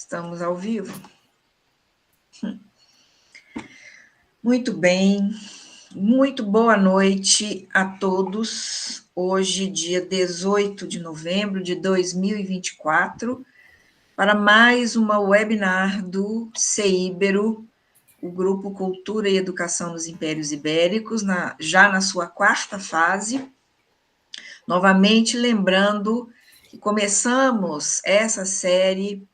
Estamos ao vivo? Muito bem, muito boa noite a todos. Hoje, dia 18 de novembro de 2024, para mais uma webinar do CEIBERO, o Grupo Cultura e Educação nos Impérios Ibéricos, já na sua quarta fase. Novamente, lembrando que começamos essa série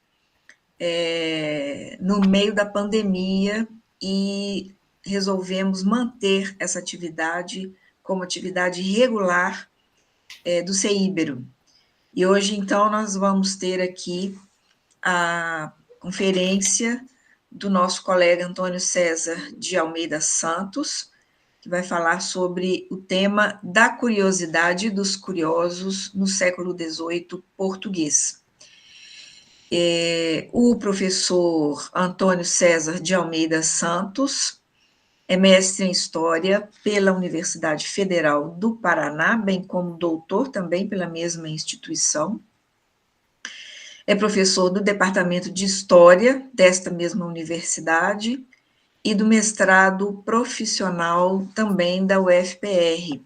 no meio da pandemia e resolvemos manter essa atividade como atividade regular do CEIBERO. E hoje, então, nós vamos ter aqui a conferência do nosso colega Antônio César de Almeida Santos, que vai falar sobre o tema da curiosidade dos curiosos no século XVIII português. O professor Antônio César de Almeida Santos é mestre em História pela Universidade Federal do Paraná, bem como doutor também pela mesma instituição. É professor do Departamento de História desta mesma universidade e do mestrado profissional também da UFPR.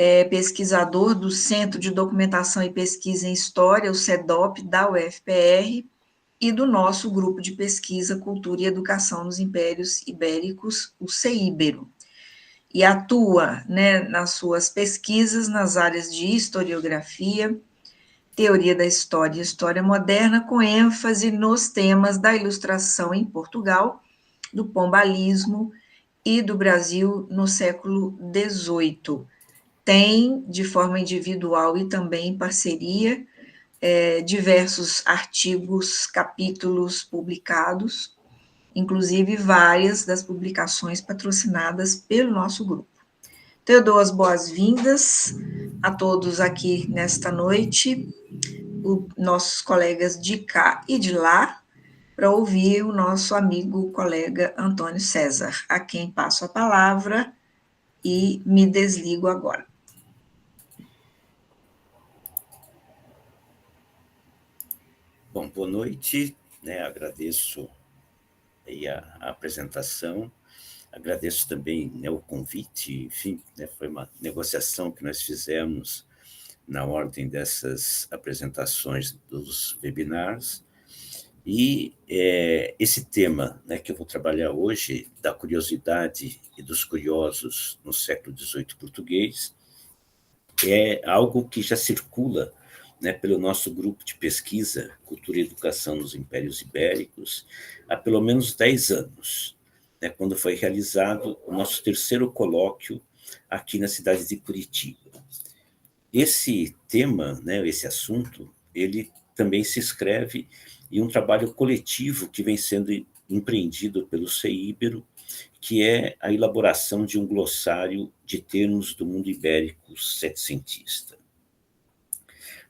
É pesquisador do Centro de Documentação e Pesquisa em História, o CEDOP, da UFPR, e do nosso grupo de pesquisa Cultura e Educação nos Impérios Ibéricos, o CEIBERO, e atua, nas suas pesquisas nas áreas de historiografia, teoria da história e história moderna, com ênfase nos temas da ilustração em Portugal, do pombalismo e do Brasil no século XVIII. Tem, de forma individual e também em parceria, diversos artigos, capítulos publicados, inclusive várias das publicações patrocinadas pelo nosso grupo. Então, eu dou as boas-vindas a todos aqui nesta noite, nossos colegas de cá e de lá, para ouvir o nosso amigo, colega Antônio César, a quem passo a palavra e me desligo agora. Bom, boa noite, agradeço aí a apresentação, agradeço também o convite, enfim, foi uma negociação que nós fizemos na ordem dessas apresentações dos webinars, e esse tema que eu vou trabalhar hoje, da curiosidade e dos curiosos no século XVIII português, é algo que já circula pelo nosso grupo de pesquisa, Cultura e Educação nos Impérios Ibéricos, há pelo menos 10 anos, quando foi realizado o nosso terceiro colóquio aqui na cidade de Curitiba. Esse tema, esse assunto, ele também se inscreve em um trabalho coletivo que vem sendo empreendido pelo CEIBERO, que é a elaboração de um glossário de termos do mundo ibérico setecentista.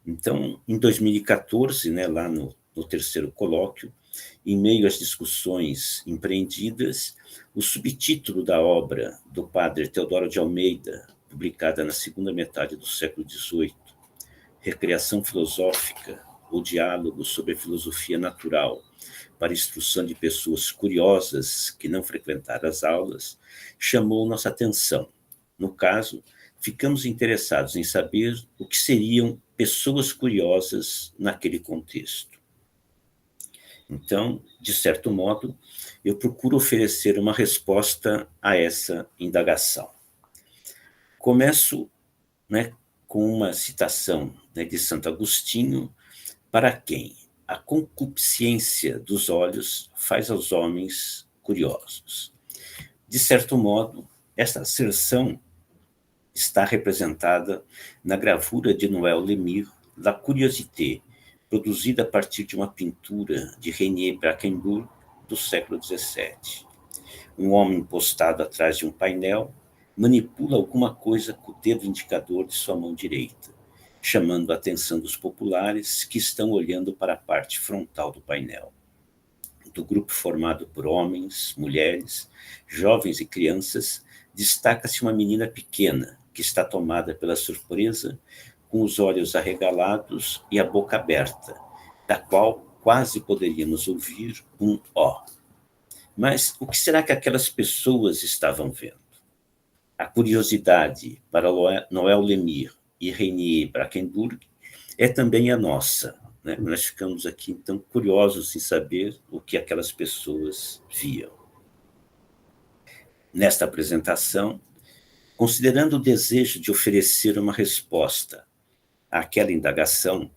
Então, em 2014, lá no terceiro colóquio, em meio às discussões empreendidas, o subtítulo da obra do padre Teodoro de Almeida, publicada na segunda metade do século XVIII, Recreação Filosófica, ou Diálogo sobre a Filosofia Natural, para instrução de pessoas curiosas que não frequentaram as aulas, chamou nossa atenção. No caso, ficamos interessados em saber o que seriam pessoas curiosas naquele contexto. Então, de certo modo, eu procuro oferecer uma resposta a essa indagação. Começo com uma citação de Santo Agostinho, para quem a concupiscência dos olhos faz aos homens curiosos. De certo modo, esta asserção está representada na gravura de Noël Lemire, La Curiosité, produzida a partir de uma pintura de René Brackenbourg, do século XVII. Um homem postado atrás de um painel manipula alguma coisa com o dedo indicador de sua mão direita, chamando a atenção dos populares que estão olhando para a parte frontal do painel. Do grupo formado por homens, mulheres, jovens e crianças, destaca-se uma menina pequena, que está tomada pela surpresa, com os olhos arregalados e a boca aberta, da qual quase poderíamos ouvir um ó. Mas o que será que aquelas pessoas estavam vendo? A curiosidade para Noel Lemire e Reinier Brackenburg é também a nossa, né? Nós ficamos aqui, então, curiosos em saber o que aquelas pessoas viam. Nesta apresentação, considerando o desejo de oferecer uma resposta àquela indagação,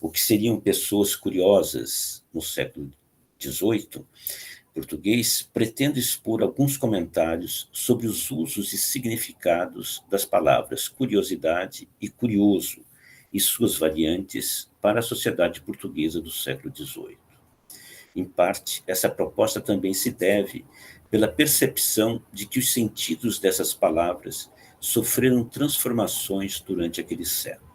o que seriam pessoas curiosas no século XVIII, português, pretendo expor alguns comentários sobre os usos e significados das palavras curiosidade e curioso e suas variantes para a sociedade portuguesa do século XVIII. Em parte, essa proposta também se deve pela percepção de que os sentidos dessas palavras sofreram transformações durante aquele século.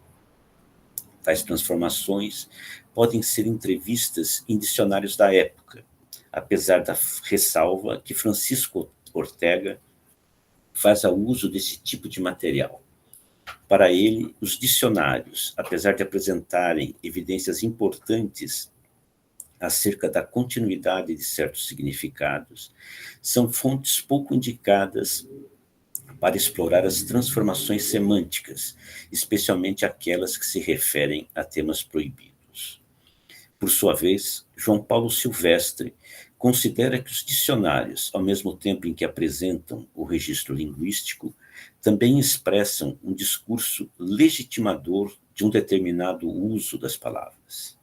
Tais transformações podem ser entrevistas em dicionários da época, apesar da ressalva que Francisco Ortega faz ao uso desse tipo de material. Para ele, os dicionários, apesar de apresentarem evidências importantes acerca da continuidade de certos significados, são fontes pouco indicadas para explorar as transformações semânticas, especialmente aquelas que se referem a temas proibidos. Por sua vez, João Paulo Silvestre considera que os dicionários, ao mesmo tempo em que apresentam o registro linguístico, também expressam um discurso legitimador de um determinado uso das palavras.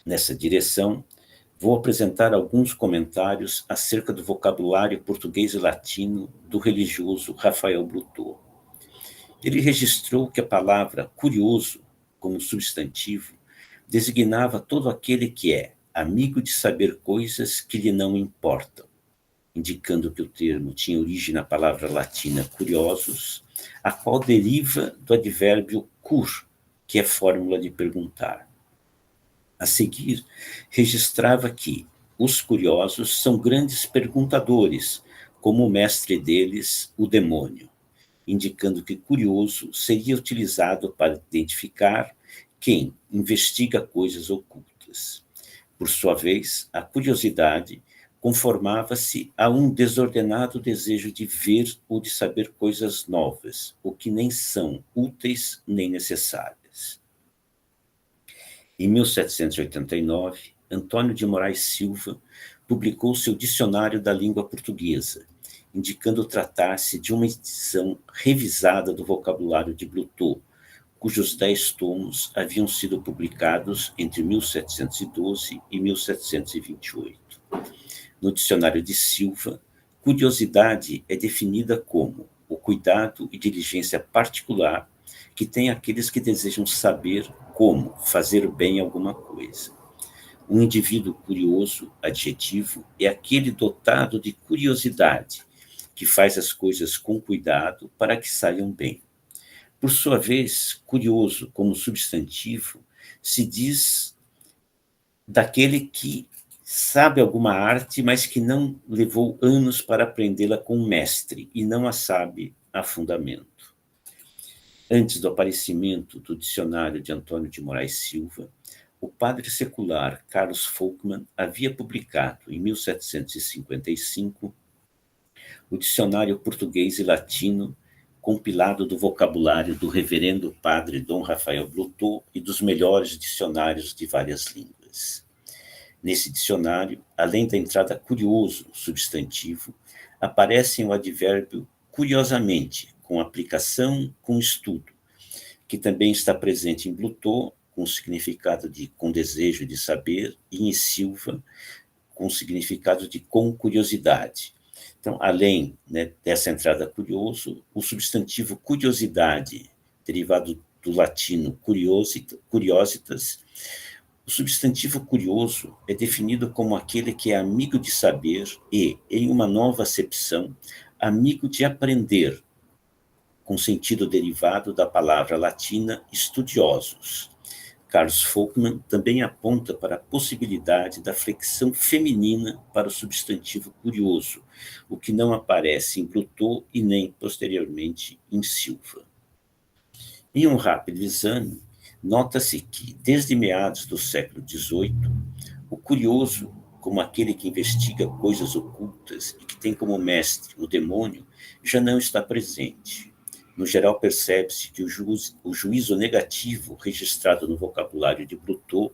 Nessa direção, vou apresentar alguns comentários acerca do vocabulário português e latino do religioso Rafael Blutot. Ele registrou que a palavra curioso, como substantivo, designava todo aquele que é amigo de saber coisas que lhe não importam, indicando que o termo tinha origem na palavra latina curiosus, a qual deriva do advérbio cur, que é fórmula de perguntar. A seguir, registrava que os curiosos são grandes perguntadores, como o mestre deles, o demônio, indicando que curioso seria utilizado para identificar quem investiga coisas ocultas. Por sua vez, a curiosidade conformava-se a um desordenado desejo de ver ou de saber coisas novas, o que nem são úteis nem necessárias. Em 1789, Antônio de Moraes Silva publicou seu Dicionário da Língua Portuguesa, indicando tratar-se de uma edição revisada do vocabulário de Blutot, cujos 10 tomos haviam sido publicados entre 1712 e 1728. No dicionário de Silva, curiosidade é definida como o cuidado e diligência particular que tem aqueles que desejam saber como fazer bem alguma coisa. Um indivíduo curioso, adjetivo, é aquele dotado de curiosidade, que faz as coisas com cuidado para que saiam bem. Por sua vez, curioso, como substantivo, se diz daquele que sabe alguma arte, mas que não levou anos para aprendê-la com um mestre e não a sabe a fundamento. Antes do aparecimento do dicionário de Antônio de Moraes Silva, o padre secular Carlos Folkman havia publicado, em 1755, o Dicionário Português e Latino, compilado do vocabulário do reverendo padre Dom Rafael Blutot e dos melhores dicionários de várias línguas. Nesse dicionário, além da entrada curioso, substantivo, aparece o advérbio curiosamente, com aplicação, com estudo, que também está presente em Blutot, com o significado de com desejo de saber, e em Silva, com o significado de com curiosidade. Então, além, né, dessa entrada curioso, o substantivo curiosidade, derivado do latino curiositas, o substantivo curioso é definido como aquele que é amigo de saber e, em uma nova acepção, amigo de aprender, com sentido derivado da palavra latina estudiosos. Carlos Folkman também aponta para a possibilidade da flexão feminina para o substantivo curioso, o que não aparece em Blutot e nem, posteriormente, em Silva. Em um rápido exame, Nota-se que, desde meados do século XVIII, o curioso, como aquele que investiga coisas ocultas e que tem como mestre o demônio, já não está presente. No geral, percebe-se que o juízo negativo registrado no vocabulário de Blutot,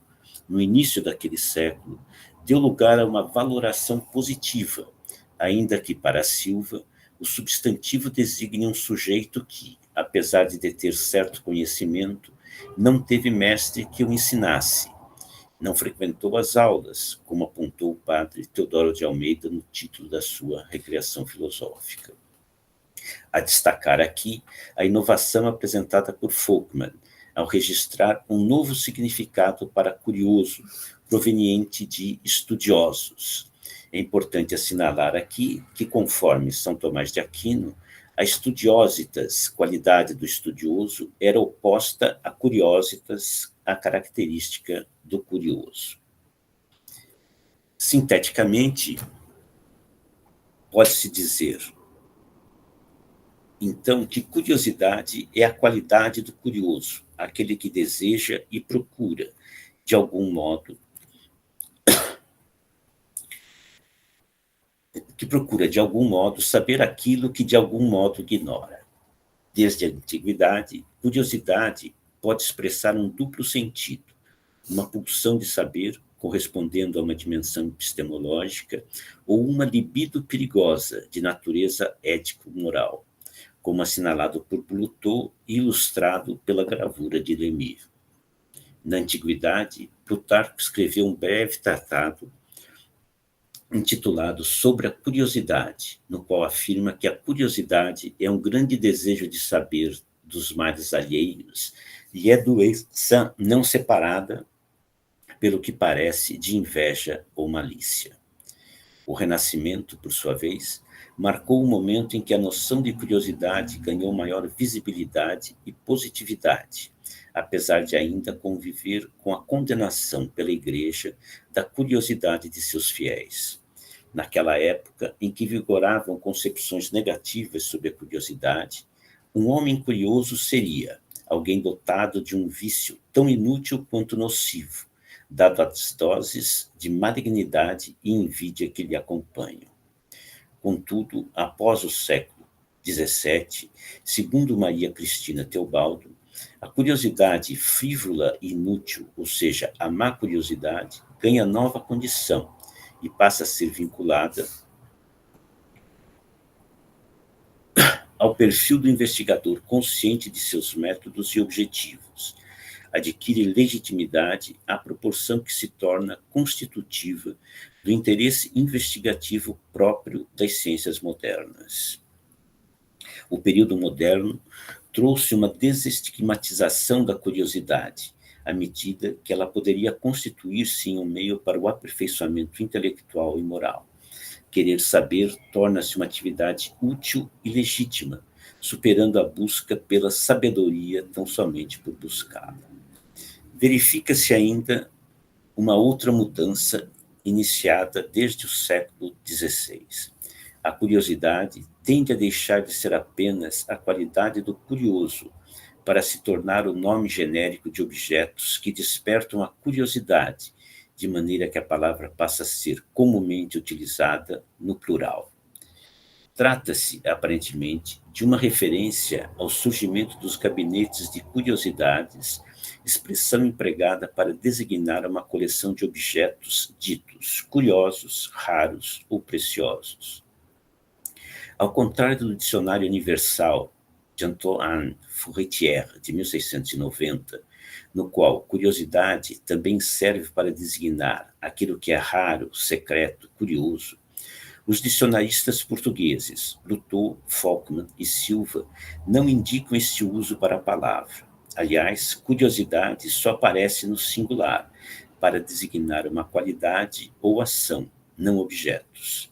no início daquele século, deu lugar a uma valoração positiva, ainda que, para Silva, o substantivo designe um sujeito que, apesar de deter certo conhecimento, não teve mestre que o ensinasse. Não frequentou as aulas, como apontou o padre Teodoro de Almeida no título da sua Recreação Filosófica. A destacar aqui a inovação apresentada por Folkman, ao registrar um novo significado para curioso, proveniente de estudiosos. É importante assinalar aqui que, conforme São Tomás de Aquino, a studiositas, qualidade do estudioso, era oposta a curiositas, a característica do curioso. Sinteticamente, pode-se dizer, então, que curiosidade é a qualidade do curioso, aquele que deseja e procura, de algum modo, saber aquilo que de algum modo ignora. Desde a antiguidade, curiosidade pode expressar um duplo sentido, uma pulsão de saber, correspondendo a uma dimensão epistemológica, ou uma libido perigosa, de natureza ético-moral, como assinalado por Blutot e ilustrado pela gravura de Lemire. Na antiguidade, Plutarco escreveu um breve tratado intitulado Sobre a Curiosidade, no qual afirma que a curiosidade é um grande desejo de saber dos males alheios e é doença não separada, pelo que parece, de inveja ou malícia. O Renascimento, por sua vez, marcou o momento em que a noção de curiosidade ganhou maior visibilidade e positividade, apesar de ainda conviver com a condenação pela Igreja da curiosidade de seus fiéis. Naquela época em que vigoravam concepções negativas sobre a curiosidade, um homem curioso seria alguém dotado de um vício tão inútil quanto nocivo, dado as doses de malignidade e invídia que lhe acompanham. Contudo, após o século XVII, segundo Maria Cristina Teobaldo, a curiosidade frívola e inútil, ou seja, a má curiosidade, ganha nova condição e passa a ser vinculada ao perfil do investigador consciente de seus métodos e objetivos. Adquire legitimidade à proporção que se torna constitutiva do interesse investigativo próprio das ciências modernas. O período moderno trouxe uma desestigmatização da curiosidade, à medida que ela poderia constituir-se em um meio para o aperfeiçoamento intelectual e moral. Querer saber torna-se uma atividade útil e legítima, superando a busca pela sabedoria tão somente por buscá-la. Verifica-se ainda uma outra mudança iniciada desde o século XVI. A curiosidade tende a deixar de ser apenas a qualidade do curioso, para se tornar o nome genérico de objetos que despertam a curiosidade, de maneira que a palavra passa a ser comumente utilizada no plural. Trata-se, aparentemente, de uma referência ao surgimento dos gabinetes de curiosidades, expressão empregada para designar uma coleção de objetos ditos curiosos, raros ou preciosos. Ao contrário do Dicionário Universal de Antoine Furetière, de 1690, no qual curiosidade também serve para designar aquilo que é raro, secreto, curioso, os dicionaristas portugueses, Blutot, Folkman e Silva, não indicam este uso para a palavra. Aliás, curiosidade só aparece no singular, para designar uma qualidade ou ação, não objetos.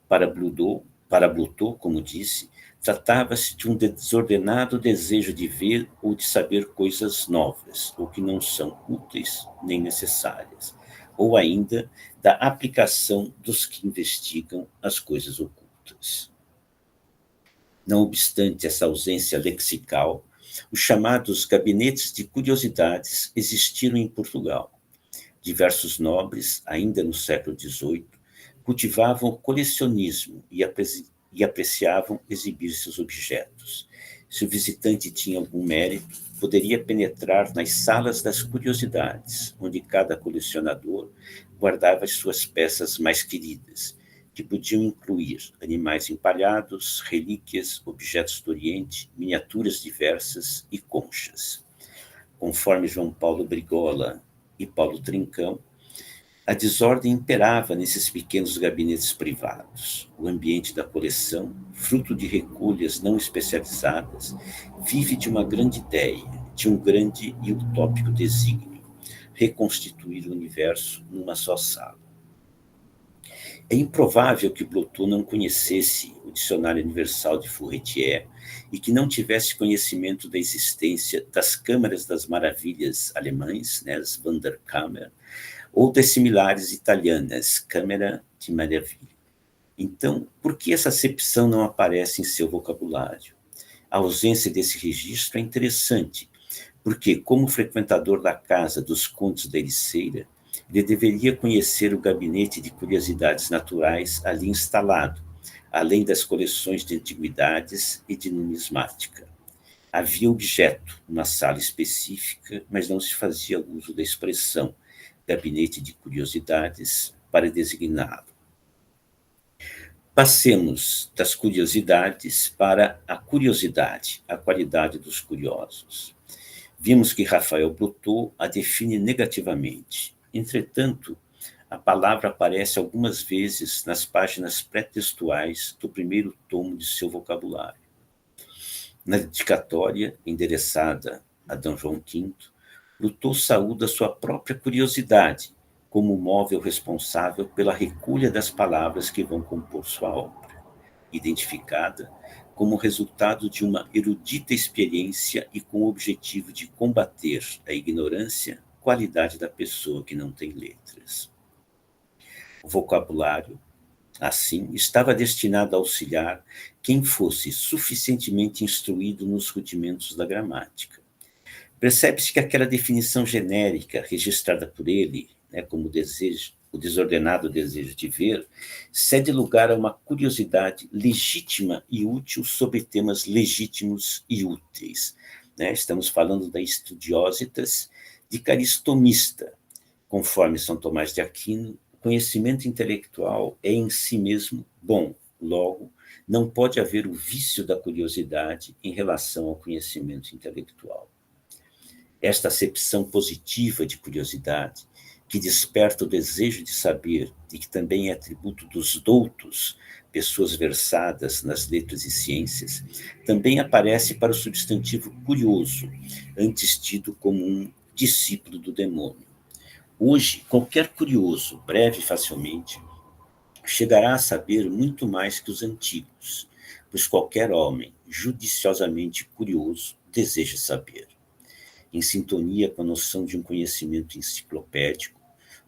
Para Blutot, como disse, tratava-se de um desordenado desejo de ver ou de saber coisas novas, ou que não são úteis nem necessárias, ou ainda da aplicação dos que investigam as coisas ocultas. Não obstante essa ausência lexical, os chamados gabinetes de curiosidades existiram em Portugal. Diversos nobres, ainda no século XVIII, cultivavam o colecionismo e apreciavam exibir seus objetos. Se o visitante tinha algum mérito, poderia penetrar nas salas das curiosidades, onde cada colecionador guardava as suas peças mais queridas, que podiam incluir animais empalhados, relíquias, objetos do Oriente, miniaturas diversas e conchas. Conforme João Paulo Brigola e Paulo Trincão, a desordem imperava nesses pequenos gabinetes privados. O ambiente da coleção, fruto de recolhas não especializadas, vive de uma grande ideia, de um grande e utópico desígnio: reconstituir o universo numa só sala. É improvável que Blotot não conhecesse o Dicionário Universal de Furetière e que não tivesse conhecimento da existência das Câmaras das Maravilhas alemães, né, as Wunderkammer, ou das similares italianas, Câmara de Maravilha. Então, por que essa acepção não aparece em seu vocabulário? A ausência desse registro é interessante, porque, como frequentador da casa dos condes da Ericeira, ele deveria conhecer o gabinete de curiosidades naturais ali instalado, além das coleções de antiguidades e de numismática. Havia objeto na sala específica, mas não se fazia uso da expressão gabinete de curiosidades para designá-lo. Passemos das curiosidades para a curiosidade, a qualidade dos curiosos. Vimos que Rafael Blotot a define negativamente. Entretanto, a palavra aparece algumas vezes nas páginas pré-textuais do primeiro tomo de seu vocabulário. Na dedicatória, endereçada a D. João V, Blotot saúda sua própria curiosidade como móvel responsável pela recolha das palavras que vão compor sua obra, identificada como resultado de uma erudita experiência e com o objetivo de combater a ignorância, qualidade da pessoa que não tem letras. O vocabulário, assim, estava destinado a auxiliar quem fosse suficientemente instruído nos rudimentos da gramática. Percebe-se que aquela definição genérica registrada por ele, né, como o desordenado desejo de ver, cede lugar a uma curiosidade legítima e útil sobre temas legítimos e úteis. Né? Estamos falando da Estudiositas de Caristomista. Conforme São Tomás de Aquino, o conhecimento intelectual é em si mesmo bom, logo, não pode haver o vício da curiosidade em relação ao conhecimento intelectual. Esta acepção positiva de curiosidade, que desperta o desejo de saber e que também é atributo dos doutos, pessoas versadas nas letras e ciências, também aparece para o substantivo curioso, antes tido como um discípulo do demônio. Hoje, qualquer curioso, breve e facilmente, chegará a saber muito mais que os antigos, pois qualquer homem judiciosamente curioso deseja saber. Em sintonia com a noção de um conhecimento enciclopédico,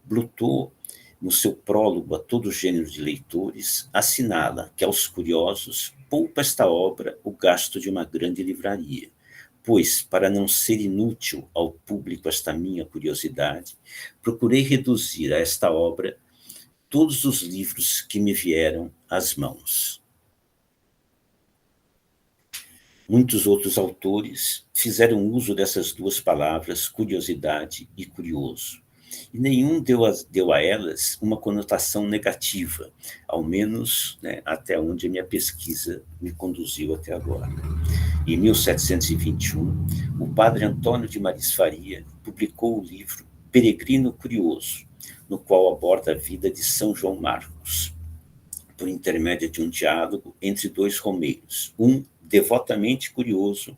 Blotot, no seu prólogo a todo gênero de leitores, assinala que aos curiosos poupa esta obra o gasto de uma grande livraria, pois, para não ser inútil ao público esta minha curiosidade, procurei reduzir a esta obra todos os livros que me vieram às mãos. Muitos outros autores fizeram uso dessas duas palavras, curiosidade e curioso, e nenhum deu a elas uma conotação negativa, ao menos, né, até onde a minha pesquisa me conduziu até agora. Em 1721, o padre Antônio de Maris Faria publicou o livro Peregrino Curioso, no qual aborda a vida de São João Marcos, por intermédio de um diálogo entre dois romeiros, um devotamente curioso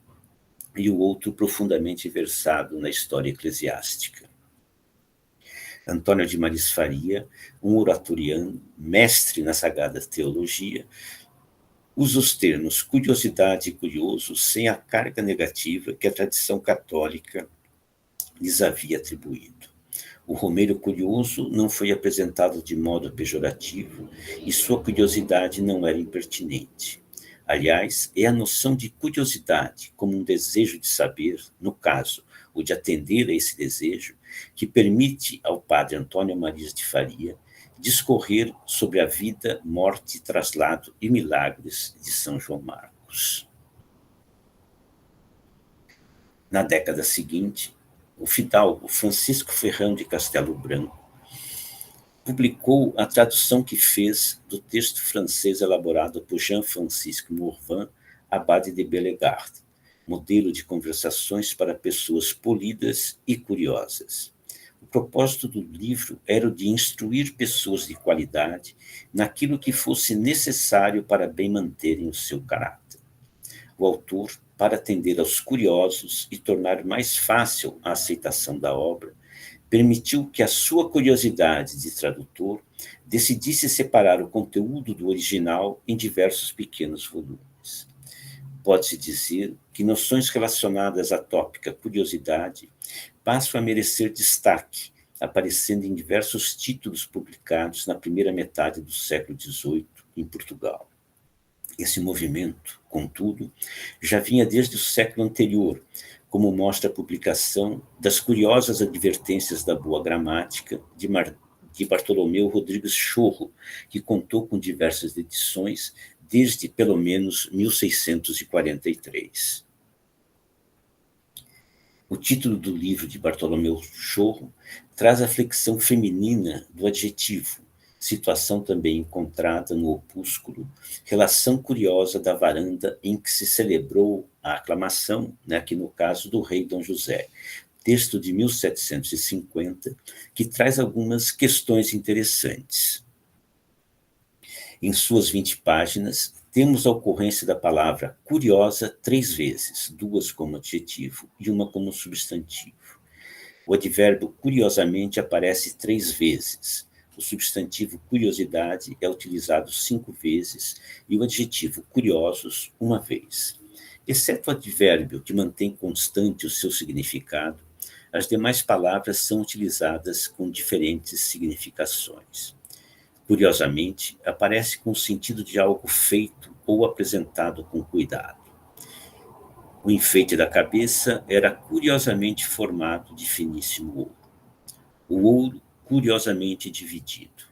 e o outro profundamente versado na história eclesiástica. Antônio de Maris Faria, um oratoriano, mestre na sagrada teologia, usa os termos curiosidade e curioso sem a carga negativa que a tradição católica lhes havia atribuído. O romeiro curioso não foi apresentado de modo pejorativo e sua curiosidade não era impertinente. Aliás, é a noção de curiosidade como um desejo de saber, no caso, o de atender a esse desejo, que permite ao padre Antônio Marias de Faria discorrer sobre a vida, morte, traslado e milagres de São João Marcos. Na década seguinte, o fidalgo Francisco Ferrão de Castelo Branco publicou a tradução que fez do texto francês elaborado por Jean-Francisque Morvan, abade de Bellegarde, modelo de conversações para pessoas polidas e curiosas. O propósito do livro era o de instruir pessoas de qualidade naquilo que fosse necessário para bem manterem o seu caráter. O autor, para atender aos curiosos e tornar mais fácil a aceitação da obra, permitiu que a sua curiosidade de tradutor decidisse separar o conteúdo do original em diversos pequenos volumes. Pode-se dizer que noções relacionadas à tópica curiosidade passam a merecer destaque, aparecendo em diversos títulos publicados na primeira metade do século XVIII em Portugal. Esse movimento, contudo, já vinha desde o século anterior, como mostra a publicação das curiosas advertências da boa gramática de Bartolomeu Rodrigues Chorro, que contou com diversas edições desde pelo menos 1643. O título do livro de Bartolomeu Chorro traz a flexão feminina do adjetivo, situação também encontrada no opúsculo Relação Curiosa da Varanda em que se celebrou a aclamação, aqui no caso do rei Dom José, texto de 1750, que traz algumas questões interessantes. Em suas 20 páginas, temos a ocorrência da palavra curiosa 3 vezes, 2 como adjetivo e 1 como substantivo. O advérbio curiosamente aparece 3 vezes. O substantivo curiosidade é utilizado 5 vezes e o adjetivo curiosos 1 vez. Exceto o advérbio que mantém constante o seu significado, as demais palavras são utilizadas com diferentes significações. Curiosamente, aparece com o sentido de algo feito ou apresentado com cuidado. O enfeite da cabeça era curiosamente formado de finíssimo ouro. O ouro curiosamente dividido.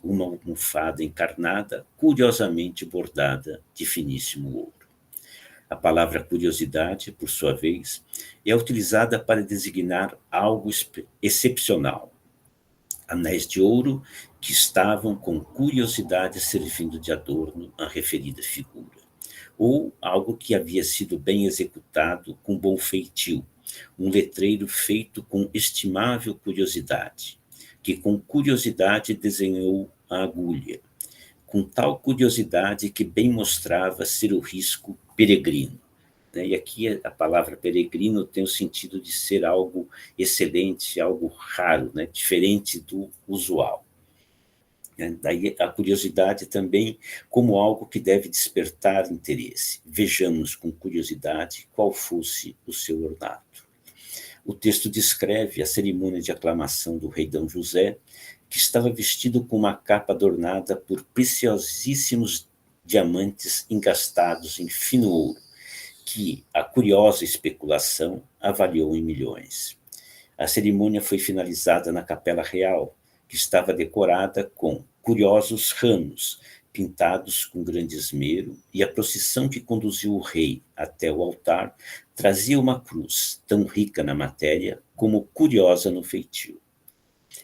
Uma almofada encarnada, curiosamente bordada de finíssimo ouro. A palavra curiosidade, por sua vez, é utilizada para designar algo excepcional. Anéis de ouro que estavam com curiosidade servindo de adorno à referida figura. Ou algo que havia sido bem executado com bom feitio, um letreiro feito com estimável curiosidade, que com curiosidade desenhou a agulha, com tal curiosidade que bem mostrava ser o risco peregrino. E aqui a palavra peregrino tem o sentido de ser algo excelente, algo raro, diferente do usual. Daí a curiosidade também como algo que deve despertar interesse. Vejamos com curiosidade qual fosse o seu ornato. O texto descreve a cerimônia de aclamação do rei Dom José, que estava vestido com uma capa adornada por preciosíssimos diamantes engastados em fino ouro, que a curiosa especulação avaliou em milhões. A cerimônia foi finalizada na Capela Real, que estava decorada com curiosos ramos, pintados com grande esmero, e a procissão que conduziu o rei até o altar trazia uma cruz, tão rica na matéria como curiosa no feitio.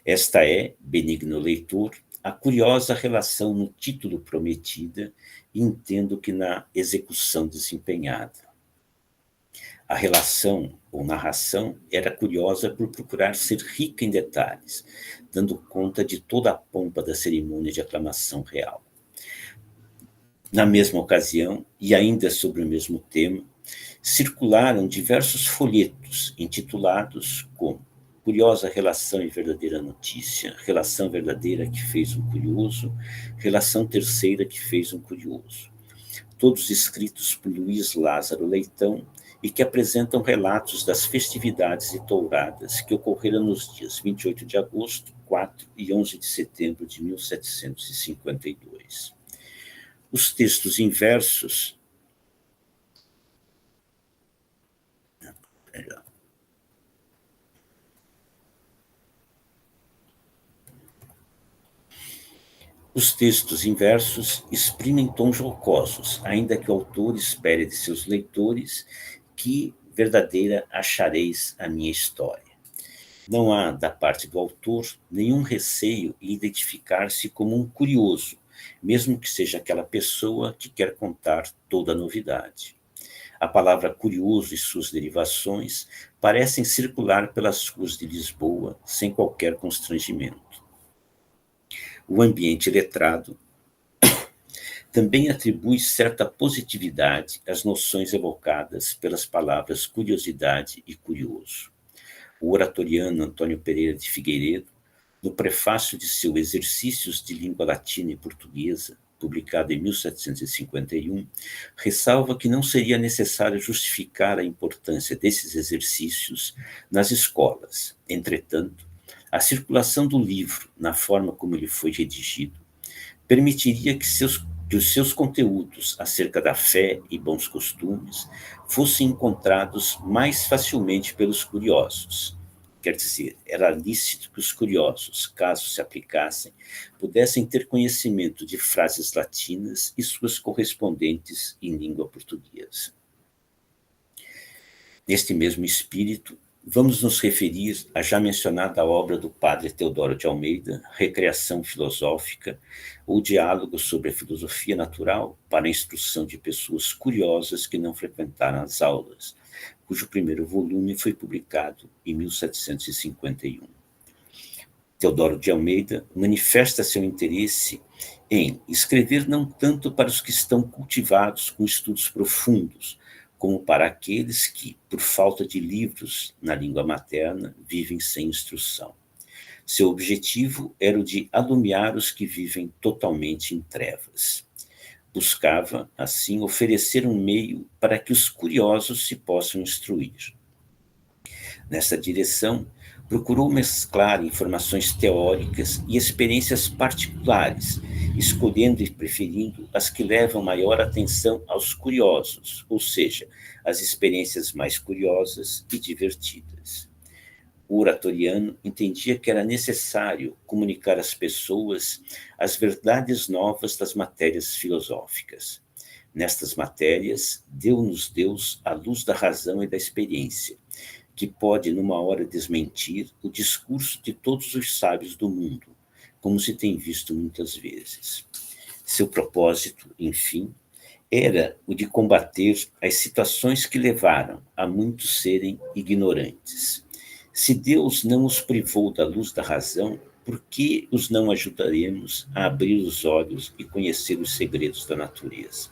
Esta é, benigno leitor, a curiosa relação no título prometida, e entendo que na execução desempenhada. A relação ou narração era curiosa por procurar ser rica em detalhes, dando conta de toda a pompa da cerimônia de aclamação real. Na mesma ocasião, e ainda sobre o mesmo tema, circularam diversos folhetos intitulados como Curiosa Relação e Verdadeira Notícia, Relação Verdadeira que fez um curioso, Relação Terceira que fez um curioso. Todos escritos por Luiz Lázaro Leitão, e que apresentam relatos das festividades e touradas que ocorreram nos dias 28 de agosto, 4 e 11 de setembro de 1752. Os textos inversos Perdão. Os textos em versos exprimem tons jocosos, ainda que o autor espere de seus leitores que verdadeira achareis a minha história. Não há, da parte do autor, nenhum receio em identificar-se como um curioso, mesmo que seja aquela pessoa que quer contar toda a novidade. A palavra curioso e suas derivações parecem circular pelas ruas de Lisboa sem qualquer constrangimento. O ambiente letrado também atribui certa positividade às noções evocadas pelas palavras curiosidade e curioso. O oratoriano Antônio Pereira de Figueiredo, no prefácio de seu Exercícios de Língua Latina e Portuguesa, publicado em 1751, ressalva que não seria necessário justificar a importância desses exercícios nas escolas. Entretanto, a circulação do livro, na forma como ele foi redigido, permitiria que os seus conteúdos acerca da fé e bons costumes fossem encontrados mais facilmente pelos curiosos. Quer dizer, era lícito que os curiosos, caso se aplicassem, pudessem ter conhecimento de frases latinas e suas correspondentes em língua portuguesa. Neste mesmo espírito, vamos nos referir à já mencionada obra do padre Teodoro de Almeida, Recreação Filosófica, ou Diálogo sobre a Filosofia Natural para a Instrução de Pessoas Curiosas que não frequentaram as aulas, cujo primeiro volume foi publicado em 1751. Teodoro de Almeida manifesta seu interesse em escrever não tanto para os que estão cultivados com estudos profundos, como para aqueles que, por falta de livros na língua materna, vivem sem instrução. Seu objetivo era o de alumiar os que vivem totalmente em trevas. Buscava, assim, oferecer um meio para que os curiosos se possam instruir. Nessa direção, procurou mesclar informações teóricas e experiências particulares, escolhendo e preferindo as que levam maior atenção aos curiosos, ou seja, as experiências mais curiosas e divertidas. O oratoriano entendia que era necessário comunicar às pessoas as verdades novas das matérias filosóficas. Nestas matérias, deu-nos Deus a luz da razão e da experiência, que pode, numa hora, desmentir o discurso de todos os sábios do mundo, como se tem visto muitas vezes. Seu propósito, enfim, era o de combater as situações que levaram a muitos serem ignorantes. Se Deus não os privou da luz da razão, por que os não ajudaremos a abrir os olhos e conhecer os segredos da natureza?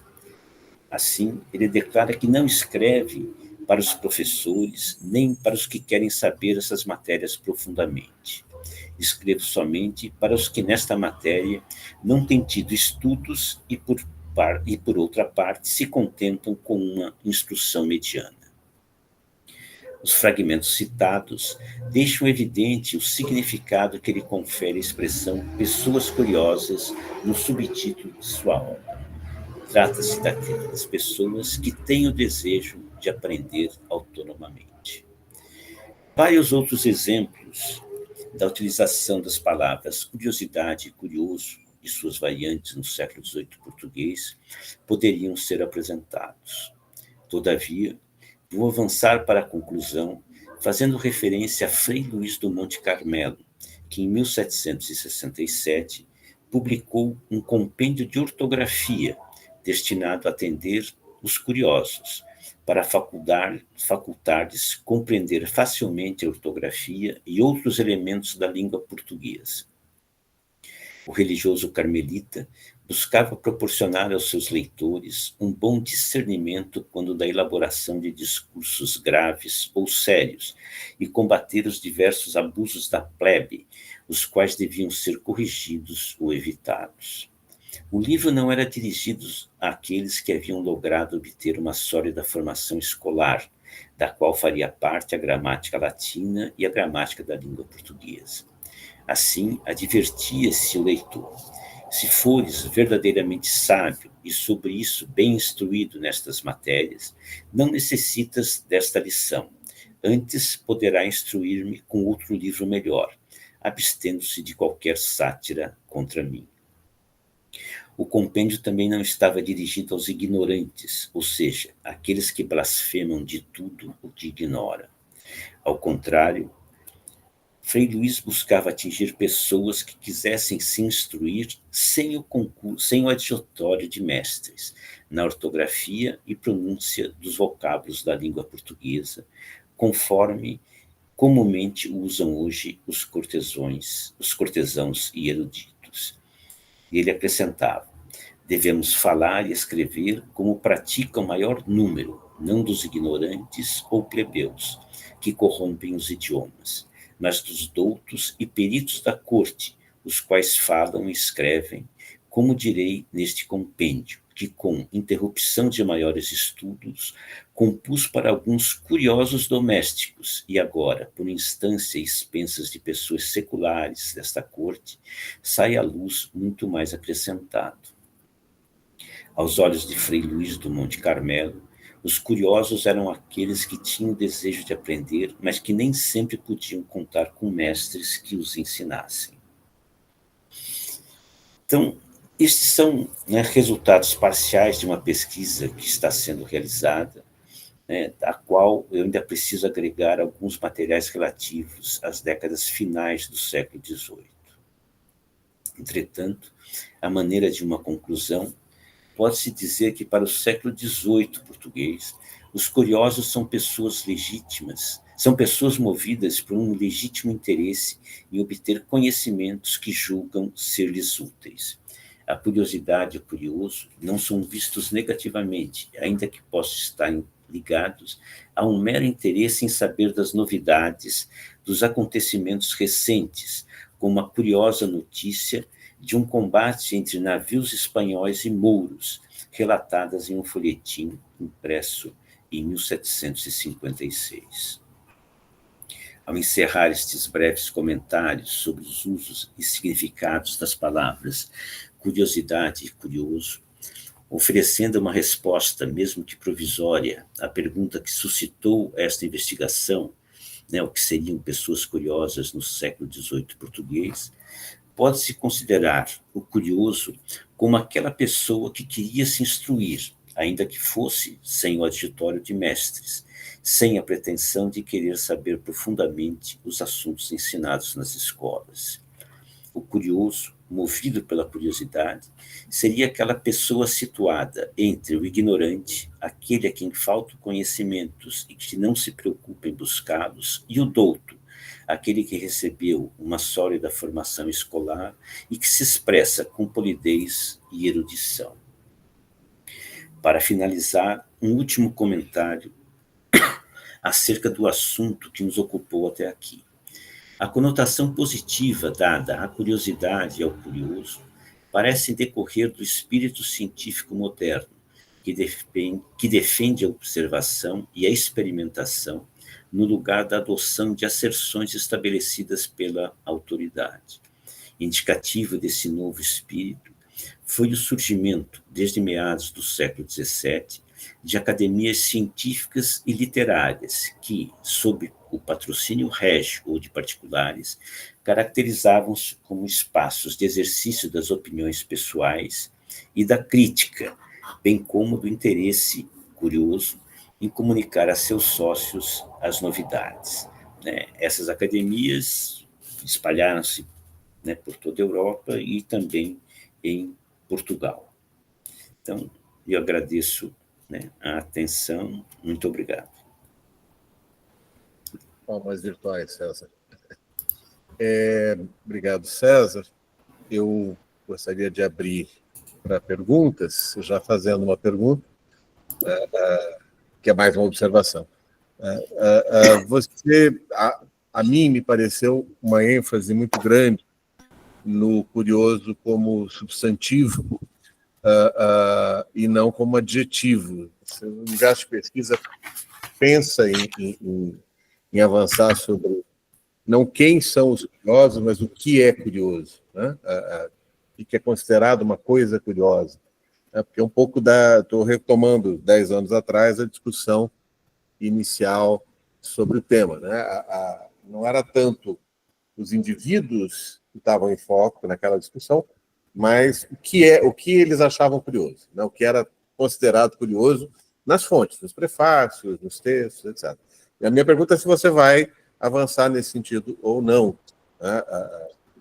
Assim, ele declara que não escreve para os professores, nem para os que querem saber essas matérias profundamente. Escrevo somente para os que nesta matéria não têm tido estudos e por outra parte, se contentam com uma instrução mediana. Os fragmentos citados deixam evidente o significado que ele confere à expressão pessoas curiosas no subtítulo de sua obra. Trata-se daquelas pessoas que têm o desejo de aprender autonomamente. Vários outros exemplos da utilização das palavras curiosidade e curioso e suas variantes no século XVIII português poderiam ser apresentados. Todavia, vou avançar para a conclusão, fazendo referência a Frei Luís do Monte Carmelo, que em 1767 publicou um compêndio de ortografia destinado a atender os curiosos, para facultar-lhes compreender facilmente a ortografia e outros elementos da língua portuguesa. O religioso carmelita buscava proporcionar aos seus leitores um bom discernimento quando da elaboração de discursos graves ou sérios e combater os diversos abusos da plebe, os quais deviam ser corrigidos ou evitados. O livro não era dirigido àqueles que haviam logrado obter uma sólida formação escolar, da qual faria parte a gramática latina e a gramática da língua portuguesa. Assim, advertia-se o leitor: se fores verdadeiramente sábio e sobre isso bem instruído nestas matérias, não necessitas desta lição, Antes poderá instruir-me com outro livro melhor, abstendo-se de qualquer sátira contra mim. O compêndio também não estava dirigido aos ignorantes, ou seja, aqueles que blasfemam de tudo o que ignora. Ao contrário, Frei Luís buscava atingir pessoas que quisessem se instruir sem o adjutório de mestres, na ortografia e pronúncia dos vocábulos da língua portuguesa, conforme comumente usam hoje os cortesãos e eruditos. E ele acrescentava: devemos falar e escrever como pratica o maior número, não dos ignorantes ou plebeus, que corrompem os idiomas, mas dos doutos e peritos da corte, os quais falam e escrevem, como direi neste compêndio, que, com interrupção de maiores estudos, compus para alguns curiosos domésticos, e agora, por instância e expensas de pessoas seculares desta corte, sai à luz muito mais acrescentado. Aos olhos de Frei Luís do Monte Carmelo, os curiosos eram aqueles que tinham desejo de aprender, mas que nem sempre podiam contar com mestres que os ensinassem. Então, estes são, resultados parciais de uma pesquisa que está sendo realizada, da qual eu ainda preciso agregar alguns materiais relativos às décadas finais do século XVIII. Entretanto, à maneira de uma conclusão, pode-se dizer que para o século XVIII português, os curiosos são pessoas legítimas, são pessoas movidas por um legítimo interesse em obter conhecimentos que julgam ser-lhes úteis. A curiosidade e o curioso não são vistos negativamente, ainda que possam estar ligados a um mero interesse em saber das novidades, dos acontecimentos recentes, como a curiosa notícia de um combate entre navios espanhóis e mouros, relatadas em um folhetim impresso em 1756. Ao encerrar estes breves comentários sobre os usos e significados das palavras curiosidade e curioso, oferecendo uma resposta, mesmo que provisória, à pergunta que suscitou esta investigação, o que seriam pessoas curiosas no século XVIII português, pode-se considerar o curioso como aquela pessoa que queria se instruir, ainda que fosse sem o adjutório de mestres, sem a pretensão de querer saber profundamente os assuntos ensinados nas escolas. O curioso, movido pela curiosidade, seria aquela pessoa situada entre o ignorante, aquele a quem faltam conhecimentos e que não se preocupa em buscá-los, e o douto, aquele que recebeu uma sólida formação escolar e que se expressa com polidez e erudição. Para finalizar, um último comentário acerca do assunto que nos ocupou até aqui. A conotação positiva dada à curiosidade e ao curioso parece decorrer do espírito científico moderno, que defende a observação e a experimentação no lugar da adoção de asserções estabelecidas pela autoridade. Indicativo desse novo espírito foi o surgimento, desde meados do século XVII, de academias científicas e literárias que, sob o patrocínio régio ou de particulares, caracterizavam-se como espaços de exercício das opiniões pessoais e da crítica, bem como do interesse curioso em comunicar a seus sócios as novidades. Essas academias espalharam-se por toda a Europa e também em Portugal. Então, eu agradeço a atenção. Muito obrigado. Palmas virtuais, César. Obrigado, César. Eu gostaria de abrir para perguntas, já fazendo uma pergunta, que é mais uma observação. A mim me pareceu uma ênfase muito grande no curioso como substantivo e não como adjetivo. O universo de pesquisa pensa em avançar sobre não quem são os curiosos, mas o que é curioso, o que é considerado uma coisa curiosa. Porque estou retomando 10 anos atrás a discussão inicial sobre o tema, né? Não era tanto os indivíduos que estavam em foco naquela discussão, mas o que eles achavam curioso, né? O que era considerado curioso nas fontes, nos prefácios, nos textos, etc. E a minha pergunta é se você vai avançar nesse sentido ou não, né?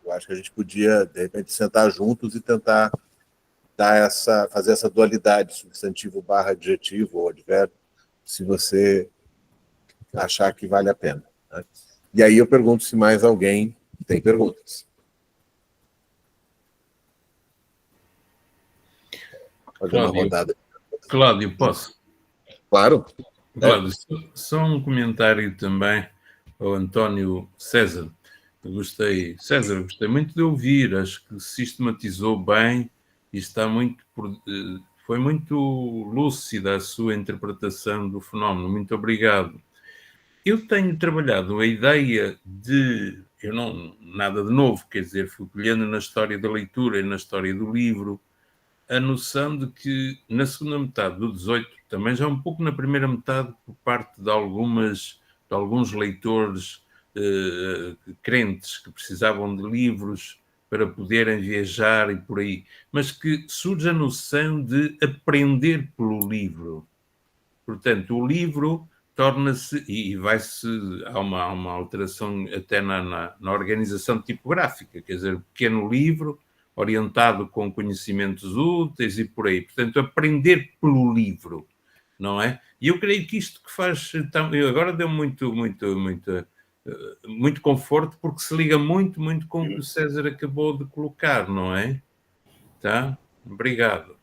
Eu acho que a gente podia, de repente, sentar juntos e tentar fazer essa dualidade substantivo / adjetivo ou advérbio, se você achar que vale a pena, né? E aí eu pergunto se mais alguém tem perguntas. Fazer uma rodada. Cláudio, posso? Claro. Cláudio, só um comentário também ao António César. César, gostei muito de ouvir, acho que sistematizou bem e foi muito lúcida a sua interpretação do fenómeno. Muito obrigado. Eu tenho trabalhado a ideia de, nada de novo, quer dizer, fui colhendo na história da leitura e na história do livro, a noção de que na segunda metade do 18, também já um pouco na primeira metade, por parte de alguns leitores crentes que precisavam de livros para poderem viajar e por aí, mas que surge a noção de aprender pelo livro. Portanto, o livro torna-se, e há uma alteração até na organização tipográfica, quer dizer, pequeno livro, orientado com conhecimentos úteis e por aí. Portanto, aprender pelo livro, não é? E eu creio que isto que faz... Agora deu muito conforto, porque se liga muito com o que o César acabou de colocar, não é? Tá? Obrigado.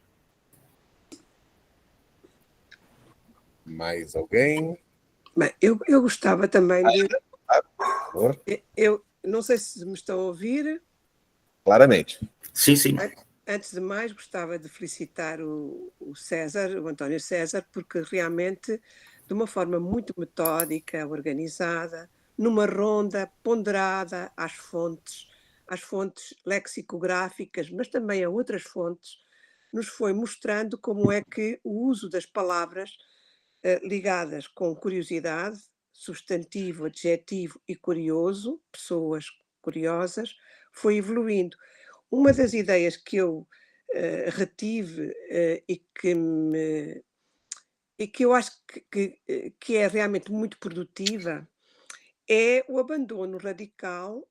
Mais alguém? Bem, eu gostava também de... Eu não sei se me estão a ouvir. Claramente. Sim, sim. Antes de mais, gostava de felicitar o César, o António César, porque realmente, de uma forma muito metódica, organizada, numa ronda ponderada às fontes lexicográficas, mas também a outras fontes, nos foi mostrando como é que o uso das palavras ligadas com curiosidade, substantivo, adjetivo e curioso, pessoas curiosas, foi evoluindo. Uma das ideias que eu retive e que eu acho que é realmente muito produtiva é o abandono radical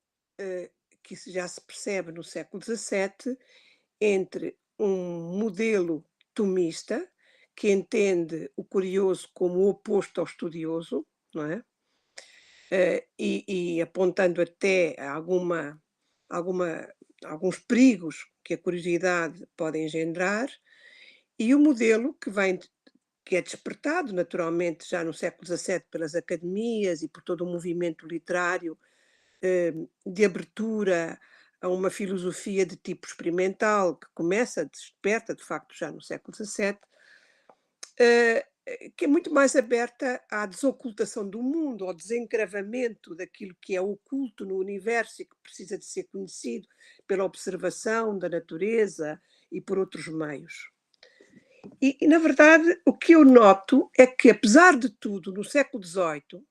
que já se percebe no século XVII entre um modelo tomista que entende o curioso como o oposto ao estudioso, não é? E apontando até a alguns perigos que a curiosidade pode engendrar, e o modelo que é despertado naturalmente já no século XVII pelas academias e por todo o movimento literário de abertura a uma filosofia de tipo experimental que desperta de facto já no século XVII, que é muito mais aberta à desocultação do mundo, ao desencravamento daquilo que é oculto no universo e que precisa de ser conhecido pela observação da natureza e por outros meios. E na verdade, o que eu noto é que, apesar de tudo, no século XVIII,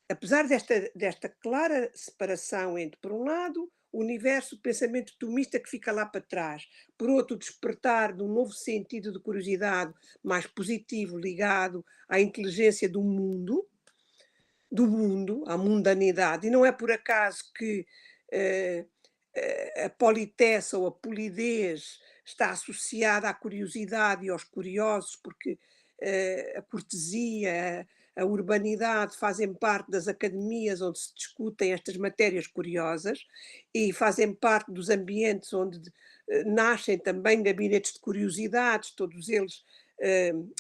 apesar desta clara separação entre, por um lado, o universo, o pensamento tomista que fica lá para trás, por outro, despertar de um novo sentido de curiosidade mais positivo, ligado à inteligência do mundo, à mundanidade. E não é por acaso que a politesse ou a polidez está associada à curiosidade e aos curiosos, porque a cortesia, a urbanidade fazem parte das academias onde se discutem estas matérias curiosas e fazem parte dos ambientes onde nascem também gabinetes de curiosidades, todos eles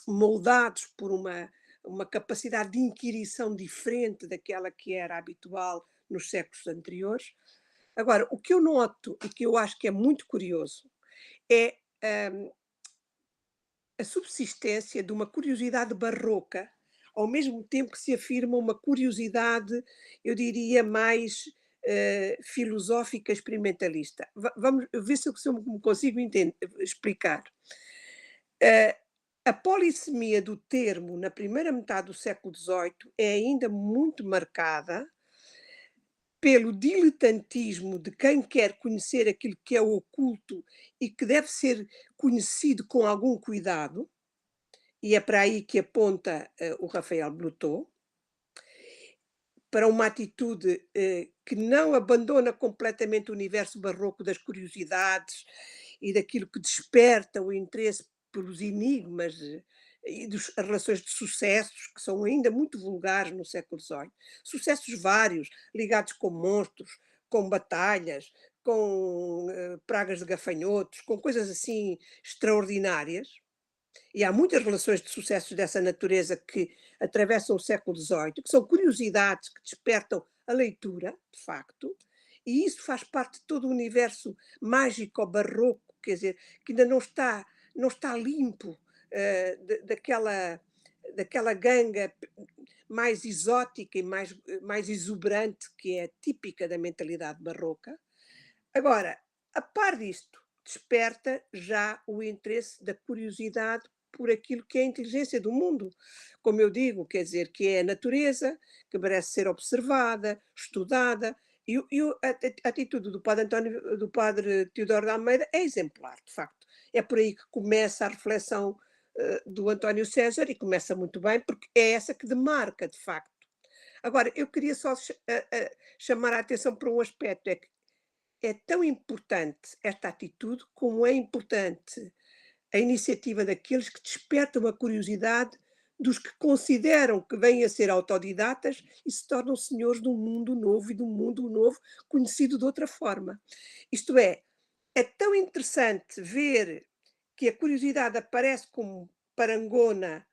moldados por uma capacidade de inquirição diferente daquela que era habitual nos séculos anteriores. Agora, o que eu noto e que eu acho que é muito curioso é a subsistência de uma curiosidade barroca, ao mesmo tempo que se afirma uma curiosidade, eu diria, mais filosófica, experimentalista. Vamos ver se eu me consigo explicar. A polissemia do termo na primeira metade do século XVIII é ainda muito marcada pelo diletantismo de quem quer conhecer aquilo que é oculto e que deve ser conhecido com algum cuidado, e é para aí que aponta o Rafael Blutot, para uma atitude que não abandona completamente o universo barroco das curiosidades e daquilo que desperta o interesse pelos enigmas e das relações de sucessos, que são ainda muito vulgares no século XVIII. Sucessos vários, ligados com monstros, com batalhas, com pragas de gafanhotos, com coisas assim extraordinárias. E há muitas relações de sucessos dessa natureza que atravessam o século XVIII, que são curiosidades que despertam a leitura, de facto, e isso faz parte de todo o universo mágico barroco, quer dizer, que ainda não está limpo daquela ganga mais exótica e mais exuberante que é típica da mentalidade barroca. Agora, a par disto, desperta já o interesse da curiosidade por aquilo que é a inteligência do mundo. Como eu digo, quer dizer, que é a natureza, que merece ser observada, estudada, a atitude do padre Teodoro de Almeida é exemplar, de facto. É por aí que começa a reflexão do António César, e começa muito bem, porque é essa que demarca, de facto. Agora, eu queria só chamar a atenção para um aspecto, é que é tão importante esta atitude como é importante a iniciativa daqueles que despertam a curiosidade dos que consideram que vêm a ser autodidatas e se tornam senhores de um mundo novo e de um mundo novo conhecido de outra forma. Isto é tão interessante ver que a curiosidade aparece como parangona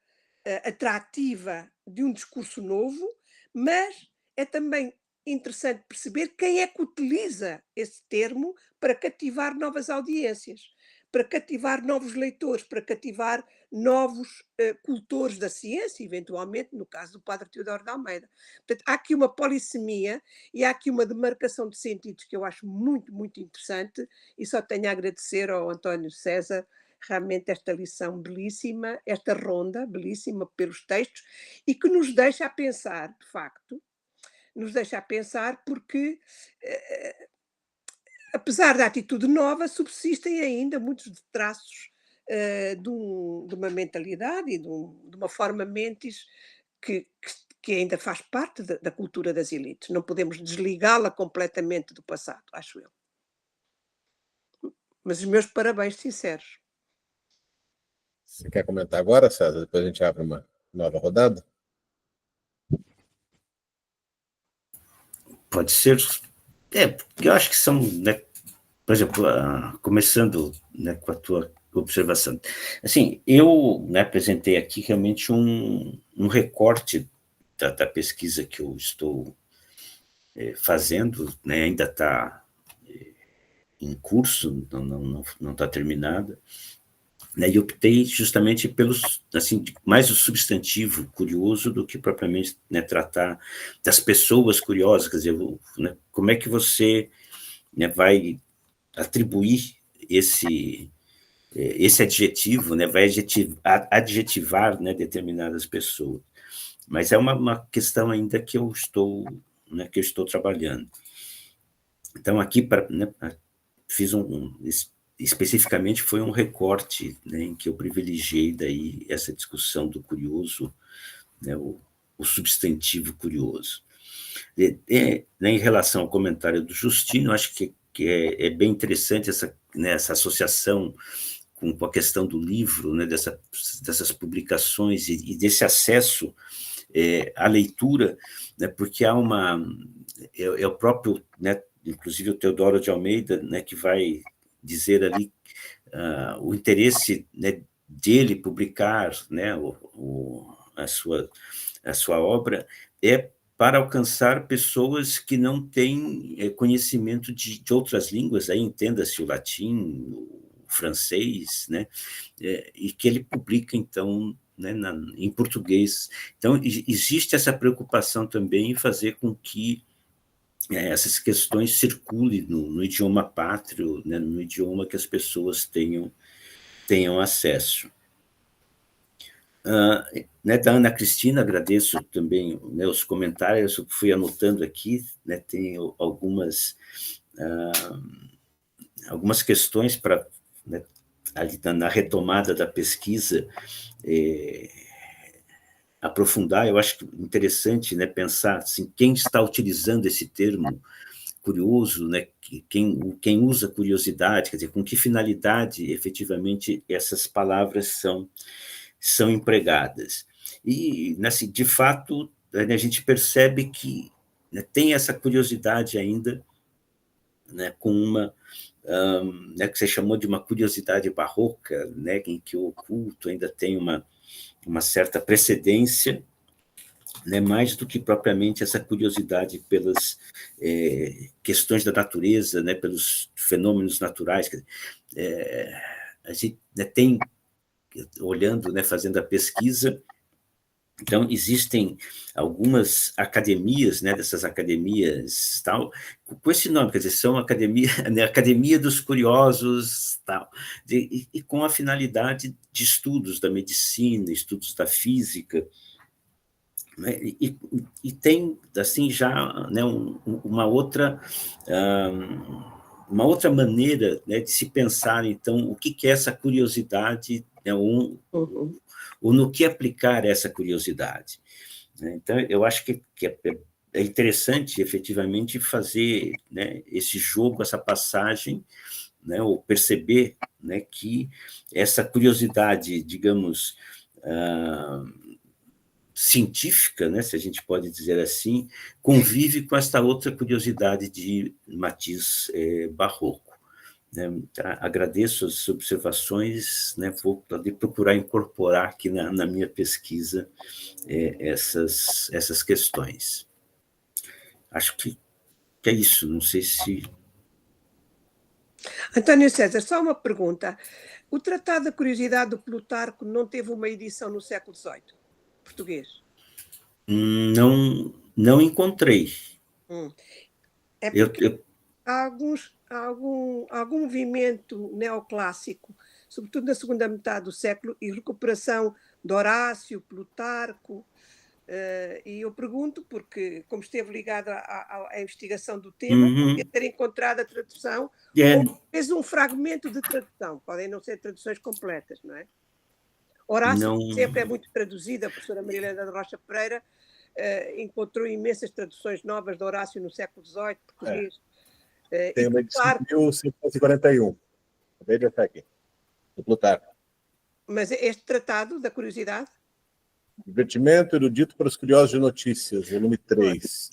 atrativa de um discurso novo, mas é também interessante perceber quem é que utiliza esse termo para cativar novas audiências, para cativar novos leitores, para cativar novos cultores da ciência, eventualmente, no caso do padre Teodoro de Almeida. Portanto, há aqui uma polissemia e há aqui uma demarcação de sentidos que eu acho muito, muito interessante, e só tenho a agradecer ao António César realmente esta lição belíssima, esta ronda belíssima pelos textos, e que nos deixa a pensar, de facto, nos deixa a pensar porque, apesar da atitude nova, subsistem ainda muitos traços de uma mentalidade e de uma forma mentis que ainda faz parte da cultura das elites. Não podemos desligá-la completamente do passado, acho eu. Mas os meus parabéns sinceros. Você quer comentar agora, César? Depois a gente abre uma nova rodada? Pode ser. Porque eu acho que são, né, por exemplo, começando, né, com a tua observação. Assim, eu, né, apresentei aqui realmente um recorte da pesquisa que eu estou fazendo, né, ainda está em curso, não está terminada, né, e optei justamente pelos, assim, mais o substantivo curioso do que propriamente, né, tratar das pessoas curiosas, quer dizer, né, como é que você, né, vai atribuir esse adjetivo, né, vai adjetivar, né, determinadas pessoas. Mas é uma questão ainda que eu estou trabalhando. Então, aqui, né, fiz especificamente foi um recorte, né, em que eu privilegiei daí essa discussão do curioso, né, o substantivo curioso. Né, em relação ao comentário do Justino, acho que é bem interessante né, essa associação com a questão do livro, né, dessas publicações e desse acesso à leitura, né, porque há é o próprio, né, inclusive o Teodoro de Almeida, né, que vai dizer ali o interesse, né, dele publicar, né, a sua obra para alcançar pessoas que não têm conhecimento de outras línguas, aí entenda-se o latim, o francês, né, e que ele publica, então, né, em português. Então, existe essa preocupação também em fazer com que essas questões circulem no idioma pátrio, né, no idioma que as pessoas tenham acesso. Da Ana Cristina, agradeço também, né, os comentários, eu fui anotando aqui, né, tem algumas questões para, né, ali na retomada da pesquisa, aprofundar. Eu acho interessante, né, pensar assim, quem está utilizando esse termo curioso, né, quem usa curiosidade, quer dizer, com que finalidade efetivamente essas palavras são empregadas. E, assim, de fato, né, a gente percebe que, né, tem essa curiosidade ainda, né, com uma, né, que você chamou de uma curiosidade barroca, né, em que o oculto ainda tem uma certa precedência, né, mais do que propriamente essa curiosidade pelas questões da natureza, né, pelos fenômenos naturais. A gente, né, tem, olhando, né, fazendo a pesquisa, então existem algumas academias, né, dessas academias tal, com esse nome, quer dizer, são academia, né, Academia dos Curiosos tal, e com a finalidade de estudos da medicina, estudos da física, né, e tem assim já, né, uma outra maneira, né, de se pensar, então, o que é essa curiosidade, né, ou no que aplicar essa curiosidade. Então, eu acho que é interessante, efetivamente, fazer, né, esse jogo, essa passagem, né, ou perceber, né, que essa curiosidade, digamos, científica, né, se a gente pode dizer assim, convive com esta outra curiosidade de matiz barroco. Né? Agradeço as observações, né, vou poder procurar incorporar aqui na minha pesquisa essas questões. Acho que é isso, não sei se... António César, só uma pergunta. O Tratado da Curiosidade do Plutarco não teve uma edição no século XVIII, português? Não encontrei. É porque há algum movimento neoclássico, sobretudo na segunda metade do século, e recuperação de Horácio, Plutarco, e eu pergunto, porque como esteve ligado à investigação do tema, podia ter encontrado a tradução, ou fez um fragmento de tradução, podem não ser traduções completas, não é? Horácio sempre é muito traduzida, a professora Maria Helena de Rocha Pereira encontrou imensas traduções novas de Horácio no século XVIII, português. Tem uma de 5.641, acabei de achar aqui, do Plutarco. Mas este tratado da curiosidade? Divertimento erudito para os curiosos de notícias, volume 3.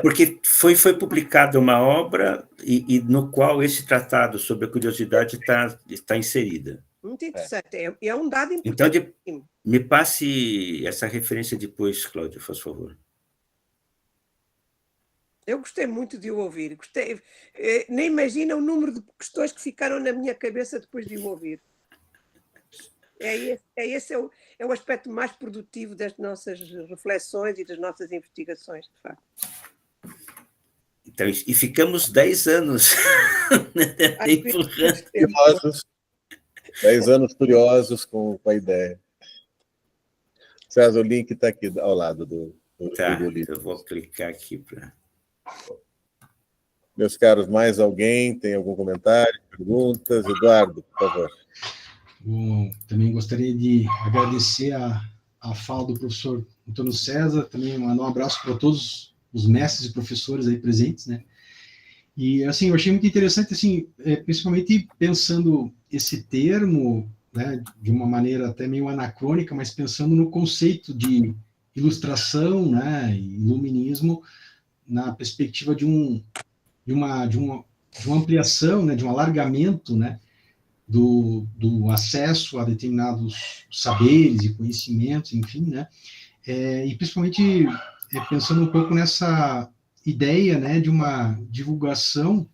Porque foi publicada uma obra e no qual esse tratado sobre a curiosidade está inserida. Muito interessante, é um dado importante. Então, me passe essa referência depois, Cláudio, faz favor. Eu gostei muito de o ouvir, nem imagina o número de questões que ficaram na minha cabeça depois de o ouvir. Esse é o aspecto mais produtivo das nossas reflexões e das nossas investigações, de facto. Então, e ficamos 10 anos curiosos, 10 anos curiosos com a ideia. César, o link está aqui ao lado do livro. Eu vou clicar aqui para... Meus caros, mais alguém tem algum comentário, perguntas? Eduardo, por favor. Bom, também gostaria de agradecer a fala do professor Antônio César, também mandar um abraço para todos os mestres e professores aí presentes, né? E, assim, eu achei muito interessante, assim, principalmente pensando esse termo, né, de uma maneira até meio anacrônica, mas pensando no conceito de ilustração, né, e iluminismo na perspectiva de uma ampliação, né, de um alargamento, né, do acesso a determinados saberes e conhecimentos, enfim, né, e principalmente pensando um pouco nessa ideia, né, de uma divulgação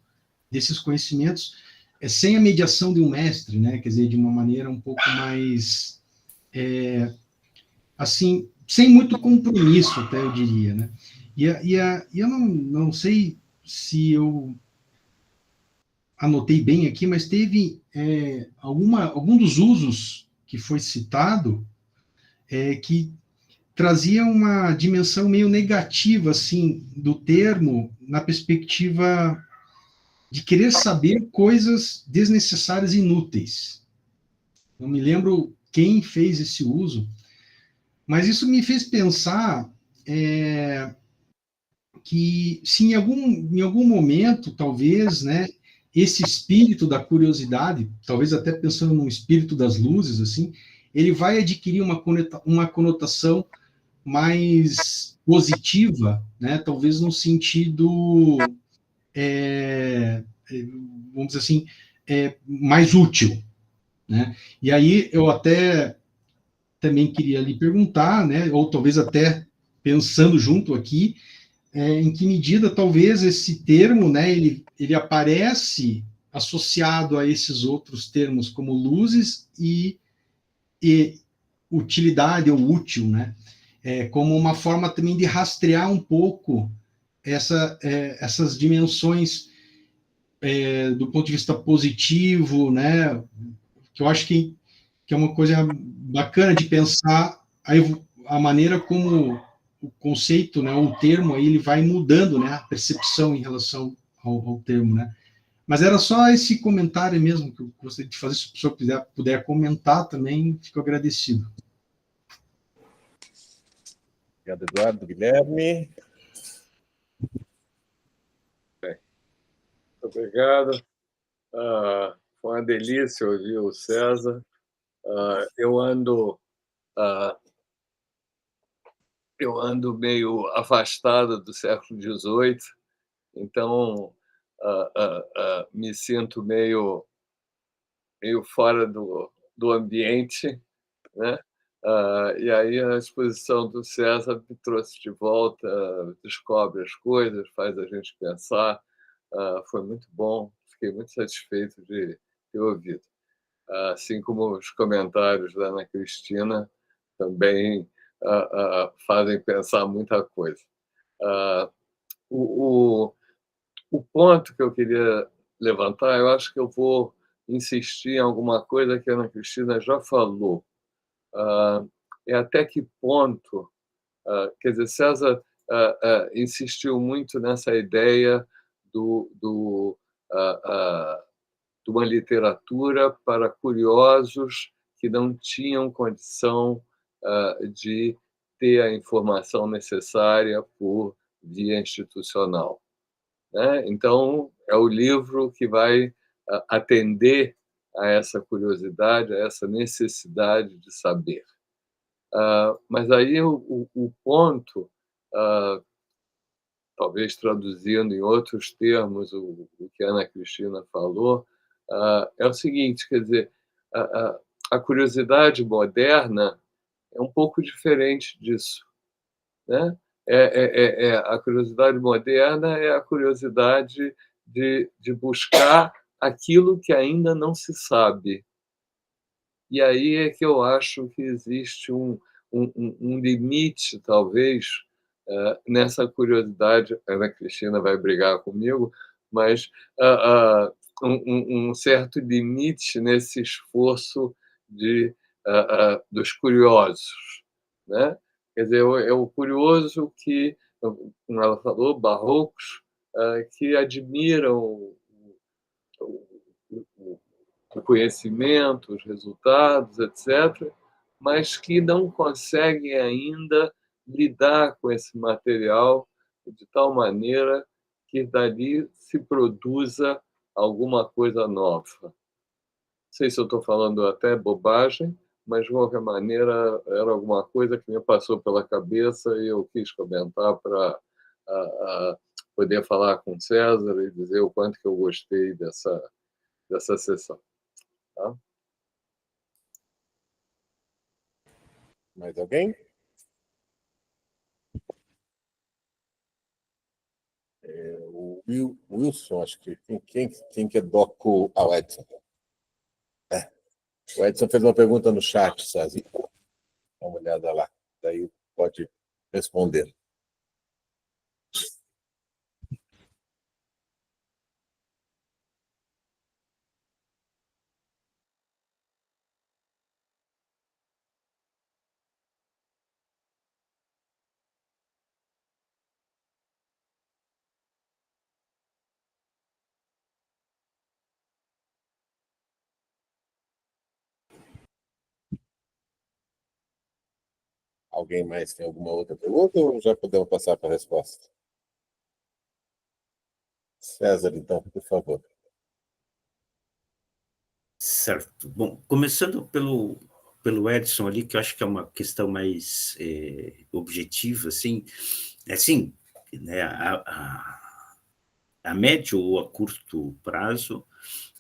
desses conhecimentos sem a mediação de um mestre, né, quer dizer, de uma maneira um pouco mais, assim, sem muito compromisso, até eu diria, né, e eu não sei se eu anotei bem aqui, mas teve algum dos usos que foi citado, que trazia uma dimensão meio negativa, assim, do termo, na perspectiva de querer saber coisas desnecessárias e inúteis. Não me lembro quem fez esse uso, mas isso me fez pensar que se em algum momento, talvez, né, esse espírito da curiosidade, talvez até pensando no espírito das luzes, assim, ele vai adquirir uma conotação mais positiva, né, talvez no sentido, vamos dizer assim, mais útil, né? E aí eu até também queria lhe perguntar, né, ou talvez até pensando junto aqui, em que medida talvez esse termo, né, ele aparece associado a esses outros termos como luzes e utilidade ou útil, né, como uma forma também de rastrear um pouco essas dimensões do ponto de vista positivo, né, que eu acho que é uma coisa bacana de pensar a maneira como o conceito, né, o termo, aí ele vai mudando, né, a percepção em relação ao termo, né. Mas era só esse comentário mesmo que eu gostaria de fazer. Se o professor puder comentar também, fico agradecido. Obrigado, Eduardo. Guilherme? Obrigado. Foi uma delícia ouvir o César. Eu ando meio afastado do século XVIII, então me sinto meio fora do ambiente, né? E aí a exposição do César me trouxe de volta, descobre as coisas, faz a gente pensar. Foi muito bom, fiquei muito satisfeito de ter ouvido. Assim como os comentários da Ana Cristina também fazem pensar muita coisa. O ponto que eu queria levantar, eu acho que eu vou insistir em alguma coisa que a Ana Cristina já falou. É até que ponto, quer dizer, César insistiu muito nessa ideia de uma literatura para curiosos que não tinham condição de ter a informação necessária por via institucional, né? Então, é o livro que vai atender a essa curiosidade, a essa necessidade de saber. Mas aí o ponto, talvez traduzindo em outros termos o que a Ana Cristina falou, é o seguinte, quer dizer, a curiosidade moderna é um pouco diferente disso, né? A curiosidade moderna é a curiosidade de buscar aquilo que ainda não se sabe. E aí é que eu acho que existe um limite, talvez, nessa curiosidade. A Ana Cristina vai brigar comigo, mas um certo limite nesse esforço dos curiosos, né? Quer dizer, é o curioso que, como ela falou, barrocos, que admiram o conhecimento, os resultados, etc., mas que não conseguem ainda lidar com esse material de tal maneira que dali se produza alguma coisa nova. Não sei se eu estou falando até bobagem, mas de qualquer maneira era alguma coisa que me passou pela cabeça e eu quis comentar para poder falar com César e dizer o quanto que eu gostei dessa sessão. Tá? Mais alguém? O Wilson, acho que. Quem que é Doco? O Edson. O Edson fez uma pergunta no chat, Sazi. Dá uma olhada lá. Daí pode responder. Alguém mais tem alguma outra pergunta ou já podemos passar para a resposta? César, então, por favor. Certo. Bom, começando pelo Edson ali, que eu acho que é uma questão mais objetiva, assim, né, a médio ou a curto prazo,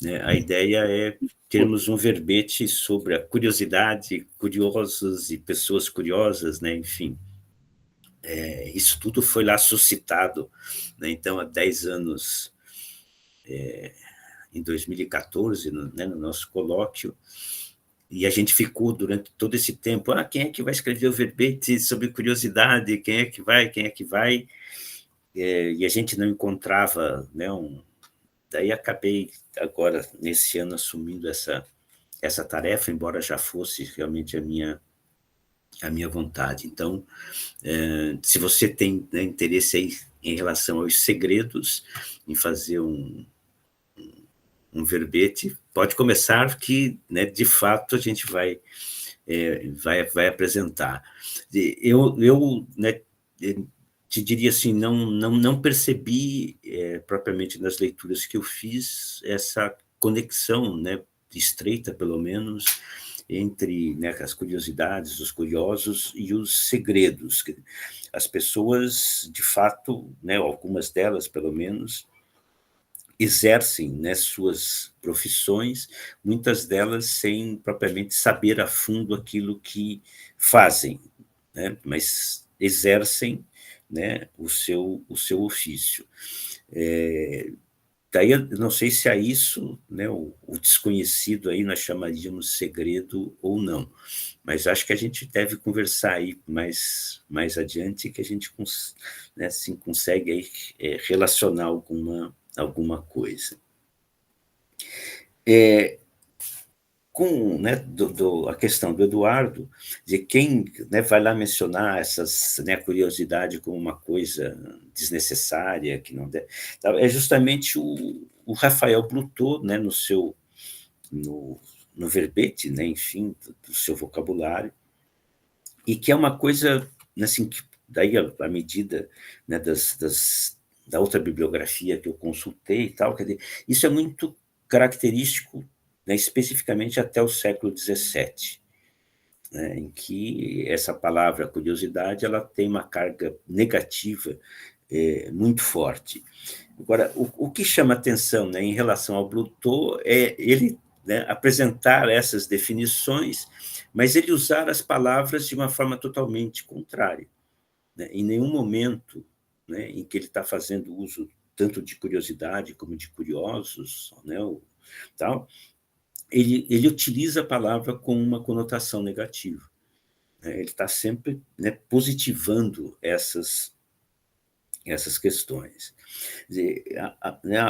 né, a ideia é termos um verbete sobre a curiosidade, curiosos e pessoas curiosas, né, enfim. Isso tudo foi lá suscitado, né, então, há 10 anos, em 2014, no nosso colóquio, e a gente ficou durante todo esse tempo, quem é que vai escrever o verbete sobre curiosidade, quem é que vai, e a gente não encontrava, né, daí acabei agora, nesse ano, assumindo essa tarefa, embora já fosse realmente a minha vontade. Então, se você tem, né, interesse aí em relação aos segredos, em fazer um verbete, pode começar que, né, de fato, a gente vai apresentar. Eu né, te diria assim, não percebi propriamente nas leituras que eu fiz essa conexão, né, estreita, pelo menos, entre, né, as curiosidades, os curiosos e os segredos. As pessoas, de fato, né, algumas delas, pelo menos, exercem, né, suas profissões, muitas delas sem propriamente saber a fundo aquilo que fazem, né, mas exercem, né, o seu ofício. Daí eu não sei se a isso, né, o desconhecido aí nós chamaríamos segredo ou não, mas acho que a gente deve conversar aí mais adiante, que a gente, né, assim, consegue aí, relacionar alguma coisa. Com, né, a questão do Eduardo, de quem, né, vai lá mencionar essas, né, curiosidade como uma coisa desnecessária, que não deve, é justamente o Rafael Blutot, né, no verbete, né, enfim, do seu vocabulário, e que é uma coisa, assim, que daí à medida, né, da outra bibliografia que eu consultei e tal, quer dizer, isso é muito característico, né, especificamente até o século XVII, né, em que essa palavra curiosidade ela tem uma carga negativa muito forte. Agora, o que chama atenção, né, em relação ao Blutot é ele, né, apresentar essas definições, mas ele usar as palavras de uma forma totalmente contrária, né? Em nenhum momento, né, em que ele está fazendo uso tanto de curiosidade como de curiosos, né, tal, ele utiliza a palavra com uma conotação negativa, né? Ele está sempre, né, positivando essas questões. Quer dizer,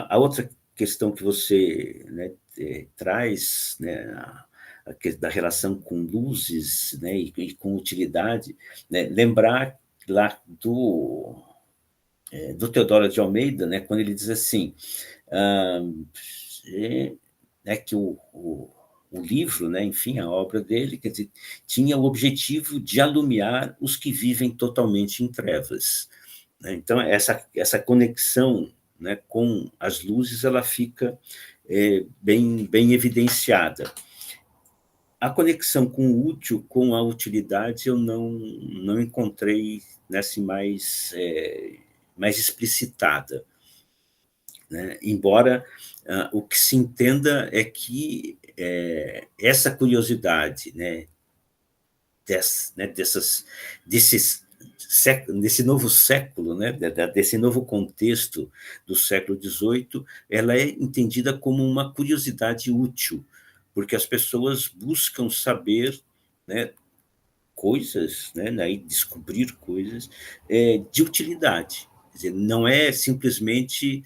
a outra questão que você, né, traz, né, da relação com luzes, né, e com utilidade, né, lembrar lá do Teodoro de Almeida, né, quando ele diz assim, né, que o livro, né, enfim, a obra dele, quer dizer, tinha o objetivo de alumiar os que vivem totalmente em trevas. Então, essa conexão, né, com as luzes, ela fica bem evidenciada. A conexão com o útil, com a utilidade, eu não encontrei, né, assim, mais explicitada, né? Embora o que se entenda é que essa curiosidade, né, desse novo século, né, desse novo contexto do século XVIII, ela é entendida como uma curiosidade útil, porque as pessoas buscam saber, né, coisas, né, e descobrir coisas de utilidade. Quer dizer, não é simplesmente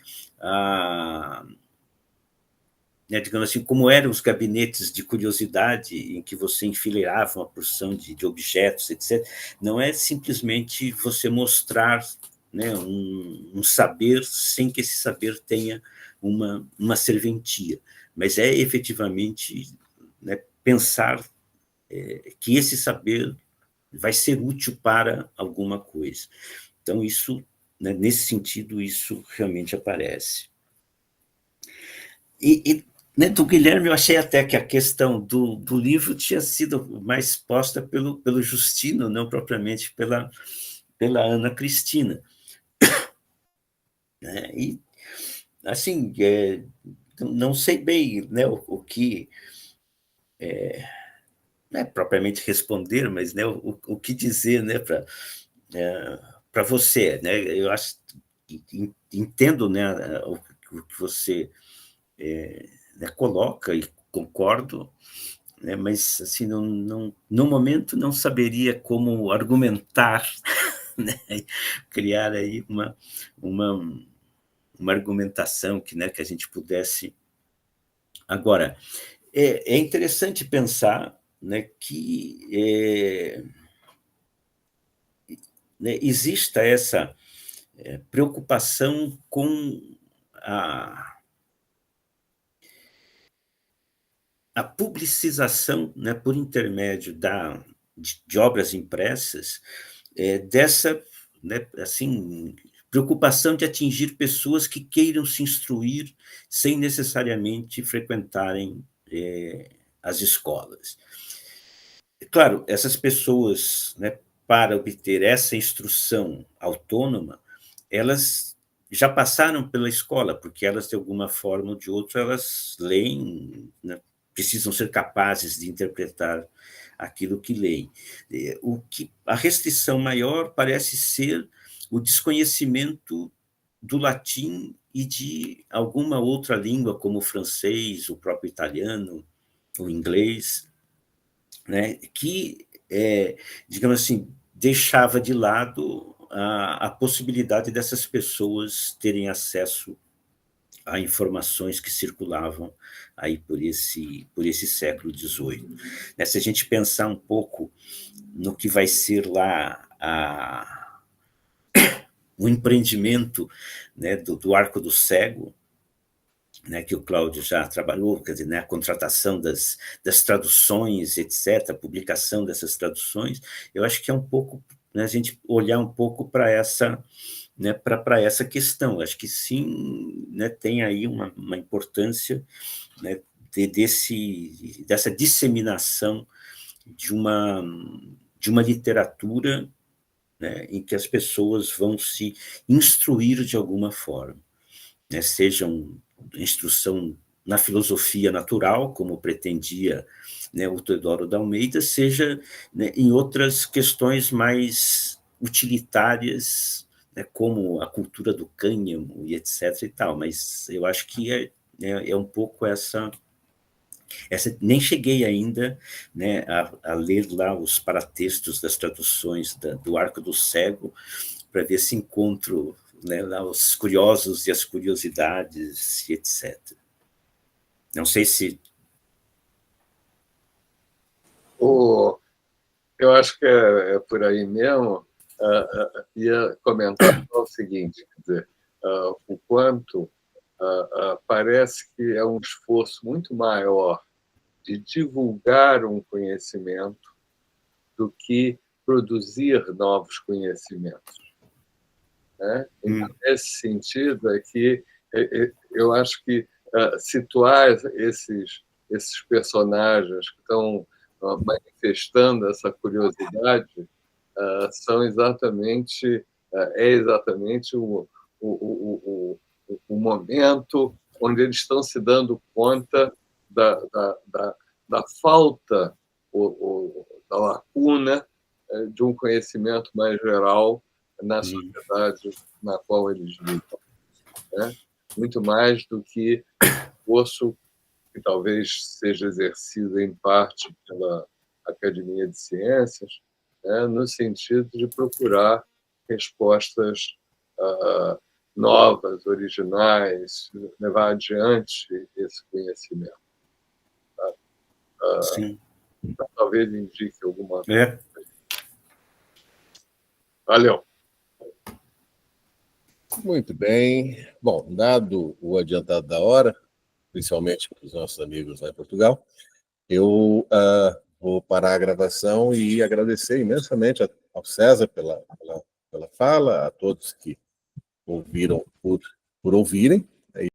né, digamos assim, como eram os gabinetes de curiosidade em que você enfileirava uma porção de objetos, etc. Não é simplesmente você mostrar, né, um saber sem que esse saber tenha uma serventia, mas é efetivamente, né, pensar que esse saber vai ser útil para alguma coisa. Então, isso, né, nesse sentido, isso realmente aparece. Né, do Guilherme, eu achei até que a questão do livro tinha sido mais posta pelo Justino, não propriamente pela Ana Cristina. Né? E, assim, não sei bem, né, o que... não é propriamente responder, mas, né, o que dizer, né, para você, né? Eu acho, entendo, né, o que você né, coloca e concordo, né, mas assim no momento não saberia como argumentar, né, criar aí uma argumentação que, né, que a gente pudesse. Agora, é interessante pensar, né, que né, exista essa preocupação com a publicização, né, por intermédio de obras impressas, dessa, né, assim, preocupação de atingir pessoas que queiram se instruir sem necessariamente frequentarem as escolas. Claro, essas pessoas, né, para obter essa instrução autônoma, elas já passaram pela escola, porque elas, de alguma forma ou de outra, elas leem, né, precisam ser capazes de interpretar aquilo que leem. A restrição maior parece ser o desconhecimento do latim e de alguma outra língua, como o francês, o próprio italiano, o inglês, né, que, digamos assim, deixava de lado a possibilidade dessas pessoas terem acesso a informações que circulavam aí por esse século XVIII. Né, se a gente pensar um pouco no que vai ser lá o empreendimento, né, do Arco do Cego, né, que o Cláudio já trabalhou, quer dizer, né, a contratação das traduções, etc., a publicação dessas traduções, eu acho que é um pouco, né, a gente olhar um pouco para essa, né, para essa questão. Acho que sim, né, tem aí uma importância, né, dessa disseminação de uma literatura, né, em que as pessoas vão se instruir de alguma forma, né, sejam instrução na filosofia natural, como pretendia, né, o Teodoro de Almeida, seja, né, em outras questões mais utilitárias, né, como a cultura do cânhamo e etc. e tal, mas eu acho que é um pouco essa nem cheguei ainda, né, a ler lá os paratextos das traduções do Arco do Cego, para ver se encontro, né, lá os curiosos e as curiosidades, e etc. Não sei se... Eu acho que é por aí mesmo. Ia comentar o seguinte, quer dizer, o quanto parece que é um esforço muito maior de divulgar um conhecimento do que produzir novos conhecimentos. Né? Então, nesse sentido, é que eu acho que situar esses personagens que estão manifestando essa curiosidade é exatamente o momento onde eles estão se dando conta da falta ou da lacuna de um conhecimento mais geral na sociedade na qual eles vivem. Né? Muito mais do que o esforço que talvez seja exercido em parte pela Academia de Ciências, né, no sentido de procurar respostas novas, originais, levar adiante esse conhecimento. Tá? Sim. Talvez indique alguma coisa. Valeu. Muito bem. Bom, dado o adiantado da hora, principalmente para os nossos amigos lá em Portugal, eu vou parar a gravação e agradecer imensamente ao César pela fala, a todos que ouviram por ouvirem.